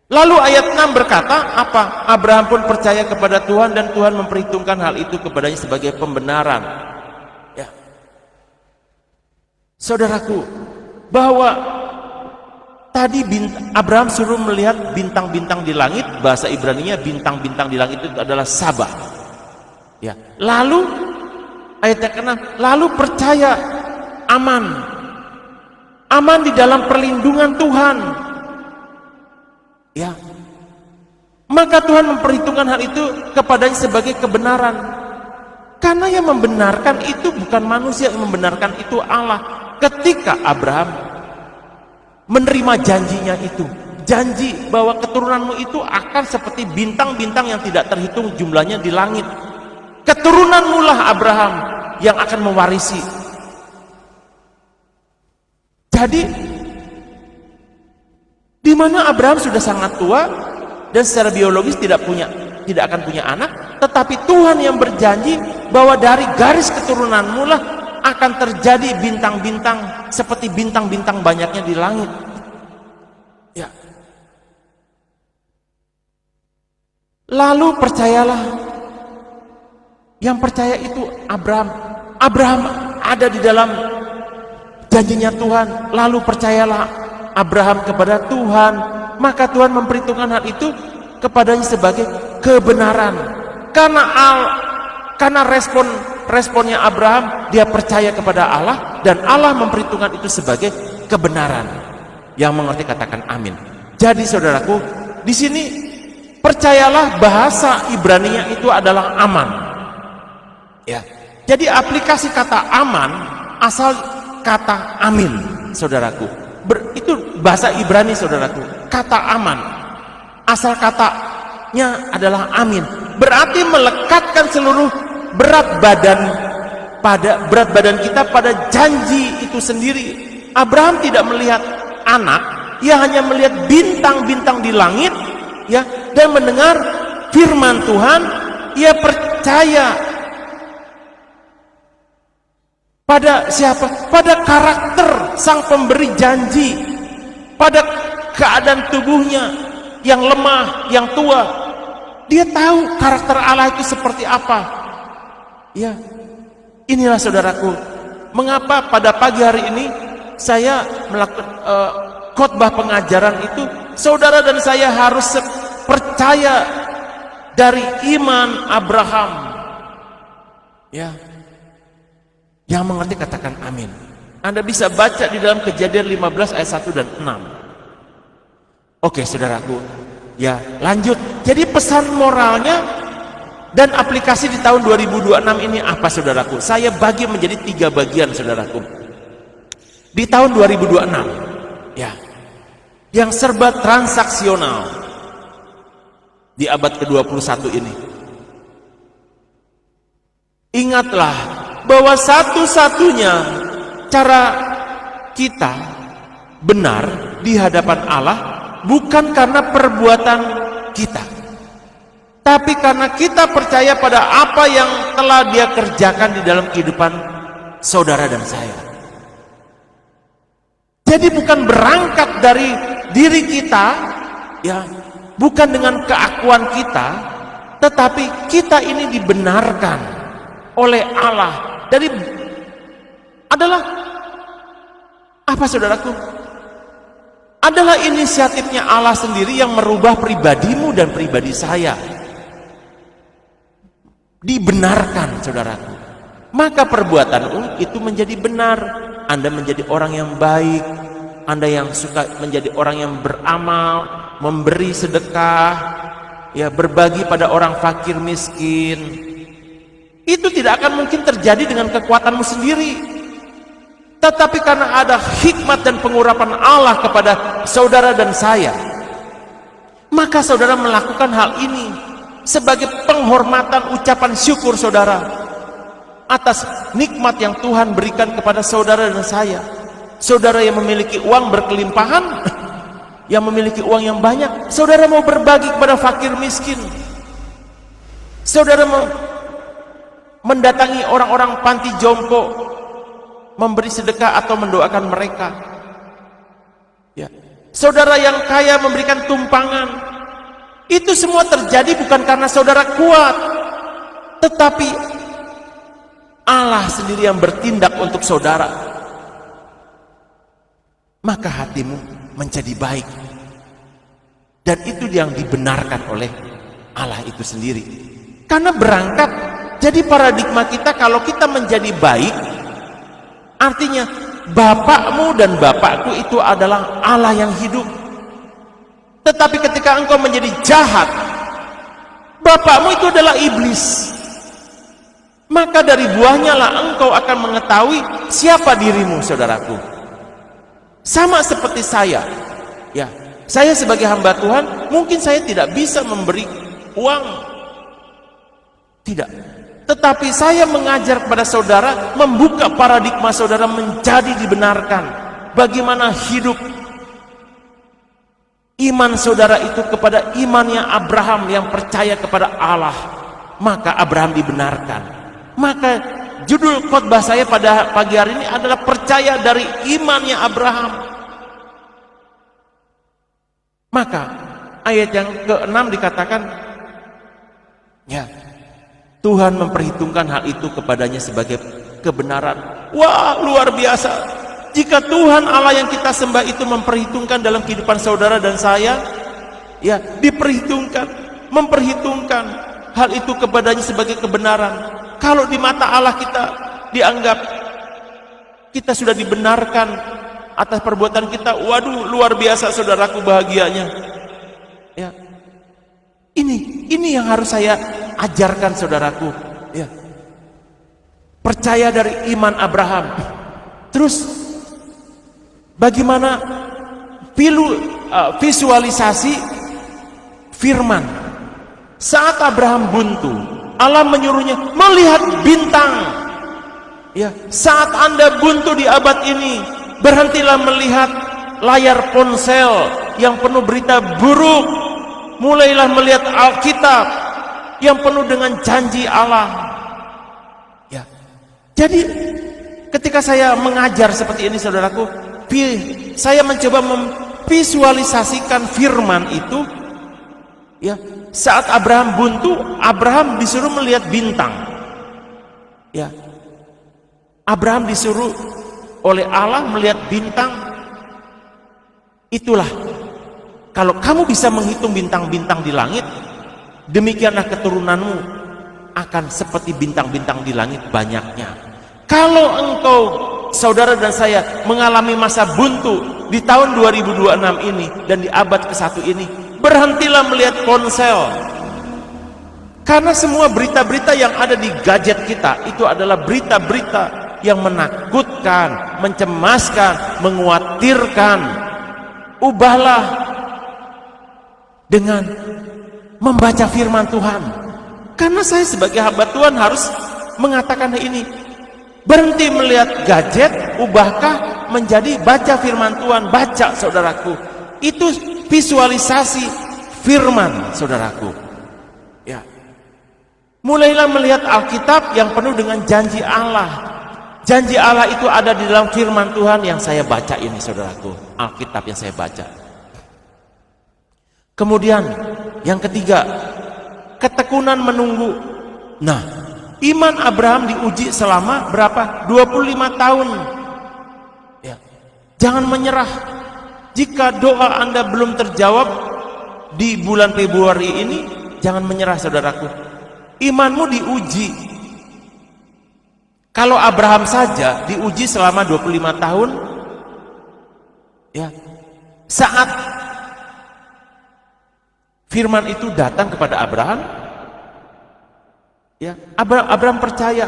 Lalu ayat 6 berkata apa? Abraham pun percaya kepada Tuhan dan Tuhan memperhitungkan hal itu kepadanya sebagai pembenaran. Ya. Saudaraku, bahwa tadi Abraham suruh melihat bintang-bintang di langit, bahasa Ibraninya bintang-bintang di langit itu adalah Sabah. Ya. Lalu ayat yang ke-6, lalu percaya, aman. Aman di dalam perlindungan Tuhan. Ya. Maka Tuhan memperhitungkan hal itu kepadanya sebagai kebenaran. Karena yang membenarkan itu bukan manusia, yang membenarkan itu Allah. Ketika Abraham menerima janjinya itu, janji bahwa keturunanmu itu akan seperti bintang-bintang yang tidak terhitung jumlahnya di langit. Keturunanmu lah Abraham yang akan mewarisi. Jadi di mana Abraham sudah sangat tua dan secara biologis tidak akan punya anak, tetapi Tuhan yang berjanji bahwa dari garis keturunanmu lah akan terjadi bintang-bintang seperti bintang-bintang banyaknya di langit. Ya. Lalu percayalah. Yang percaya itu Abraham. Abraham ada di dalam janjinya Tuhan. Lalu percayalah Abraham kepada Tuhan, maka Tuhan memperhitungkan hal itu kepadanya sebagai kebenaran. Karena responnya Abraham, dia percaya kepada Allah dan Allah memperhitungkan itu sebagai kebenaran. Yang mengerti katakan amin. Jadi saudaraku, di sini percayalah bahasa Ibraninya itu adalah aman. Ya. Jadi aplikasi kata aman asal kata amin, saudaraku. Itu bahasa Ibrani, saudaraku. Kata aman asal katanya adalah amin. Berarti melekatkan seluruh berat badan kita pada janji itu sendiri. Abraham tidak melihat anak, ia hanya melihat bintang-bintang di langit, ya, dan mendengar firman Tuhan. Ia percaya pada siapa? Pada karakter sang pemberi janji, pada keadaan tubuhnya yang lemah, yang tua. Dia tahu karakter Allah itu seperti apa. Ya, inilah saudaraku, mengapa pada pagi hari ini saya melakukan khotbah pengajaran itu. Saudara dan saya harus percaya dari iman Abraham. Ya. Yang mengerti katakan amin. Anda bisa baca di dalam Kejadian 15 ayat 1 dan 6. Oke saudaraku, ya lanjut. Jadi pesan moralnya dan aplikasi di tahun 2026 ini apa saudaraku? Saya bagi menjadi 3 bagian saudaraku. Di tahun 2026, ya, yang serba transaksional di abad ke-21 ini. Ingatlah bahwa satu-satunya cara kita benar di hadapan Allah bukan karena perbuatan kita, tapi karena kita percaya pada apa yang telah Dia kerjakan di dalam kehidupan saudara dan saya. Jadi bukan berangkat dari diri kita, ya, bukan dengan keakuan kita, tetapi kita ini dibenarkan oleh Allah. Jadi adalah apa saudaraku? Adalah inisiatifnya Allah sendiri yang merubah pribadimu dan pribadi saya. Dibenarkan saudaraku. Maka perbuatanmu itu menjadi benar. Anda menjadi orang yang baik, Anda yang suka menjadi orang yang beramal, memberi sedekah, ya, berbagi pada orang fakir miskin. Itu tidak akan mungkin terjadi dengan kekuatanmu sendiri, tetapi karena ada hikmat dan pengurapan Allah kepada saudara dan saya, maka saudara melakukan hal ini sebagai penghormatan, ucapan syukur saudara atas nikmat yang Tuhan berikan kepada saudara dan saya. Saudara yang memiliki uang berkelimpahan, yang memiliki uang yang banyak, saudara mau berbagi kepada fakir miskin. Saudara mau mendatangi orang-orang panti jompo, memberi sedekah atau mendoakan mereka. Ya. Saudara yang kaya memberikan tumpangan. Itu semua terjadi bukan karena saudara kuat, tetapi Allah sendiri yang bertindak untuk saudara. Maka hatimu menjadi baik, dan itu yang dibenarkan oleh Allah itu sendiri. Karena berangkat, jadi paradigma kita kalau kita menjadi baik, artinya bapakmu dan bapakku itu adalah Allah yang hidup. Tetapi ketika engkau menjadi jahat, bapakmu itu adalah iblis. Maka dari buahnya lah engkau akan mengetahui siapa dirimu, saudaraku. Sama seperti saya, ya, saya sebagai hamba Tuhan, mungkin saya tidak bisa memberi uang, tidak. Tetapi saya mengajar kepada saudara, membuka paradigma saudara menjadi dibenarkan. Bagaimana hidup iman saudara itu kepada imannya Abraham yang percaya kepada Allah, maka Abraham dibenarkan. Maka judul khotbah saya pada pagi hari ini adalah percaya dari imannya Abraham. Maka ayat yang ke-6 dikatakan, ya, Tuhan memperhitungkan hal itu kepadanya sebagai kebenaran. Wah, luar biasa. Jika Tuhan Allah yang kita sembah itu memperhitungkan dalam kehidupan saudara dan saya, ya, memperhitungkan hal itu kepadanya sebagai kebenaran. Kalau di mata Allah kita dianggap kita sudah dibenarkan atas perbuatan kita, waduh, luar biasa saudaraku bahagianya. Ya. Ini yang harus saya ajarkan saudaraku, ya. Percaya dari iman Abraham. Terus bagaimana visualisasi firman? Saat Abraham buntu, Allah menyuruhnya melihat bintang. Ya, saat Anda buntu di abad ini, berhentilah melihat layar ponsel yang penuh berita buruk. Mulailah melihat Alkitab yang penuh dengan janji Allah. Ya. Jadi ketika saya mengajar seperti ini saudaraku, saya mencoba memvisualisasikan firman itu, ya. Saat Abraham buntu, Abraham disuruh melihat bintang. Ya. Abraham disuruh oleh Allah melihat bintang. Itulah, kalau kamu bisa menghitung bintang-bintang di langit, demikianlah keturunanmu akan seperti bintang-bintang di langit banyaknya. Kalau engkau, saudara dan saya, mengalami masa buntu di tahun 2026 ini dan di abad ke-1 ini, berhentilah melihat ponsel. Karena semua berita-berita yang ada di gadget kita itu adalah berita-berita yang menakutkan, mencemaskan, mengkhawatirkan. Ubahlah dengan membaca firman Tuhan. Karena saya sebagai hamba Tuhan harus mengatakan ini. Berhenti melihat gadget, ubahkah menjadi baca firman Tuhan. Baca, saudaraku. Itu visualisasi firman, saudaraku. Ya. Mulailah melihat Alkitab yang penuh dengan janji Allah. Janji Allah itu ada di dalam firman Tuhan yang saya baca ini, saudaraku. Alkitab yang saya baca. Kemudian yang ketiga, ketekunan menunggu. Nah, iman Abraham diuji selama berapa? 25 tahun. Ya. Jangan menyerah. Jika doa Anda belum terjawab di bulan Februari ini, jangan menyerah, saudaraku. Imanmu diuji. Kalau Abraham saja diuji selama 25 tahun, ya, saat firman itu datang kepada Abraham, ya, Abraham percaya.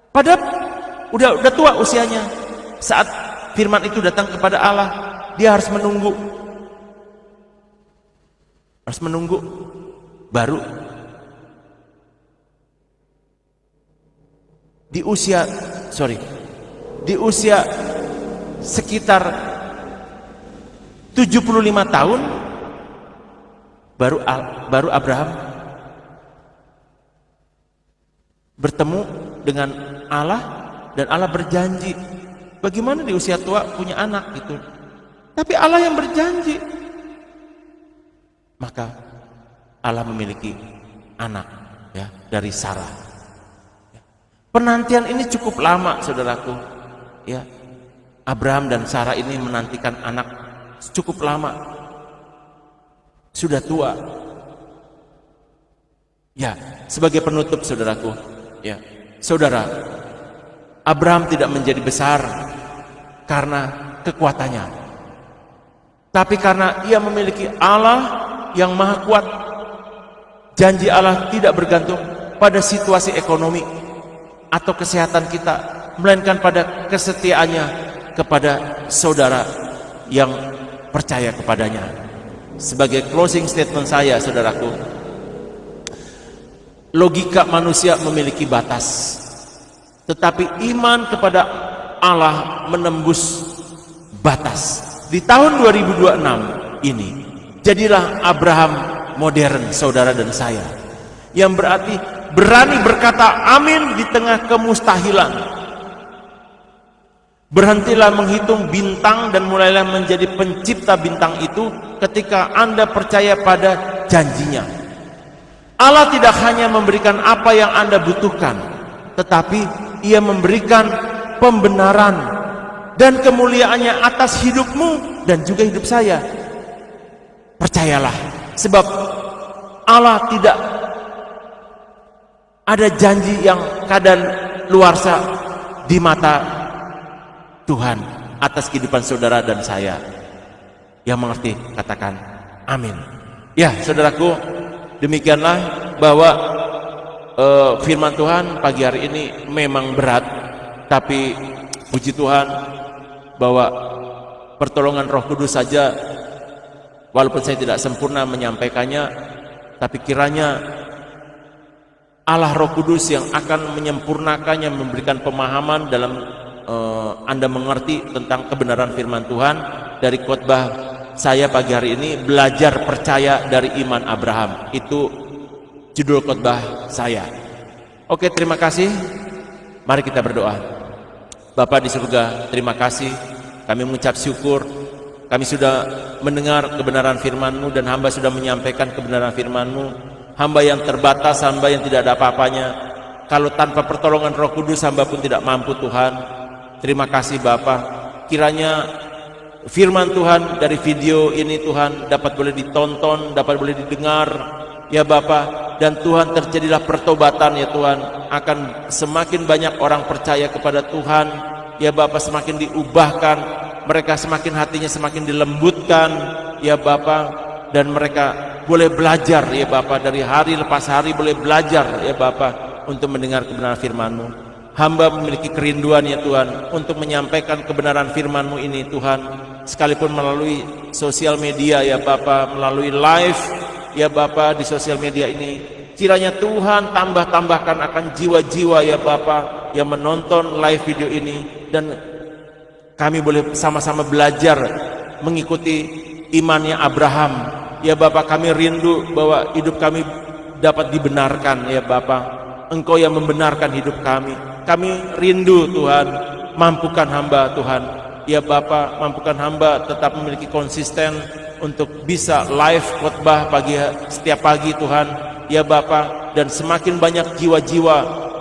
Padahal udah tua usianya. Saat firman itu datang kepada Allah, dia harus menunggu. Harus menunggu baru di usia sekitar 75 tahun baru Abraham bertemu dengan Allah, dan Allah berjanji. Bagaimana di usia tua punya anak gitu? Tapi Allah yang berjanji. Maka Allah memiliki anak, ya, dari Sarah. Penantian ini cukup lama, saudaraku. Ya, Abraham dan Sarah ini menantikan anak cukup lama. Sudah tua. Ya, sebagai penutup, saudaraku. Ya, saudara, Abraham tidak menjadi besar karena kekuatannya, tapi karena ia memiliki Allah yang maha kuat. Janji Allah tidak bergantung pada situasi ekonomi atau kesehatan kita, melainkan pada kesetiaannya kepada saudara yang percaya kepadanya. Sebagai closing statement saya, saudaraku, logika manusia memiliki batas, tetapi iman kepada Allah menembus batas. Di tahun 2026 ini, jadilah Abraham modern, saudara dan saya, yang berarti berani berkata amin di tengah kemustahilan. Berhentilah menghitung bintang dan mulailah menjadi pencipta bintang itu ketika Anda percaya pada janjinya. Allah tidak hanya memberikan apa yang Anda butuhkan, tetapi Ia memberikan pembenaran dan kemuliaannya atas hidupmu dan juga hidup saya. Percayalah, sebab Allah tidak ada janji yang kadaluarsa di mata Tuhan atas kehidupan saudara dan saya. Yang mengerti katakan amin. Ya, saudaraku, demikianlah bahwa firman Tuhan pagi hari ini memang berat, tapi puji Tuhan bahwa pertolongan Roh Kudus saja, walaupun saya tidak sempurna menyampaikannya, tapi kiranya Allah Roh Kudus yang akan menyempurnakannya, memberikan pemahaman dalam Anda mengerti tentang kebenaran firman Tuhan. Dari khotbah saya pagi hari ini, belajar percaya dari iman Abraham, itu judul khotbah saya. Oke, terima kasih. Mari kita berdoa. Bapa di surga, terima kasih. Kami mengucap syukur, kami sudah mendengar kebenaran firman-Mu, dan hamba sudah menyampaikan kebenaran firman-Mu. Hamba yang terbatas, hamba yang tidak ada apa-apanya. Kalau tanpa pertolongan Roh Kudus, hamba pun tidak mampu, Tuhan. Terima kasih Bapa. Kiranya firman Tuhan dari video ini, Tuhan, dapat boleh ditonton, dapat boleh didengar ya Bapa, dan Tuhan terjadilah pertobatan ya Tuhan, akan semakin banyak orang percaya kepada Tuhan ya Bapa, semakin diubahkan, mereka semakin hatinya semakin dilembutkan ya Bapa, dan mereka boleh belajar ya Bapa, dari hari lepas hari boleh belajar ya Bapa untuk mendengar kebenaran firman-Mu. Hamba memiliki kerinduan ya Tuhan untuk menyampaikan kebenaran firman-Mu ini Tuhan, sekalipun melalui sosial media ya Bapa, melalui live ya Bapa di sosial media ini. Kiranya Tuhan tambahkan akan jiwa-jiwa ya Bapa yang menonton live video ini, dan kami boleh sama-sama belajar mengikuti imannya Abraham ya Bapa. Kami rindu bahwa hidup kami dapat dibenarkan ya Bapa. Engkau yang membenarkan hidup kami. Kami rindu Tuhan, mampukan hamba Tuhan ya Bapa, mampukan hamba tetap memiliki konsisten untuk bisa live khotbah setiap pagi Tuhan ya Bapa, dan semakin banyak jiwa-jiwa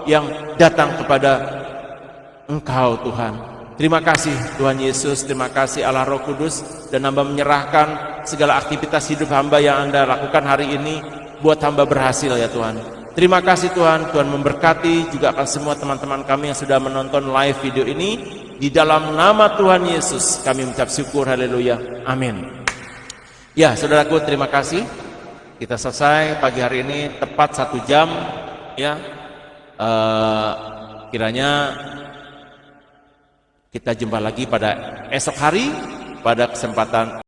yang datang kepada Engkau Tuhan. Terima kasih Tuhan Yesus, terima kasih Allah Roh Kudus, dan hamba menyerahkan segala aktivitas hidup hamba yang Anda lakukan hari ini buat hamba berhasil ya Tuhan. Terima kasih Tuhan, Tuhan memberkati juga akan semua teman-teman kami yang sudah menonton live video ini. Di dalam nama Tuhan Yesus kami mengucap syukur, haleluya, amin. Ya saudaraku, terima kasih. Kita selesai pagi hari ini tepat 1 jam ya. Kiranya kita jumpa lagi pada esok hari pada kesempatan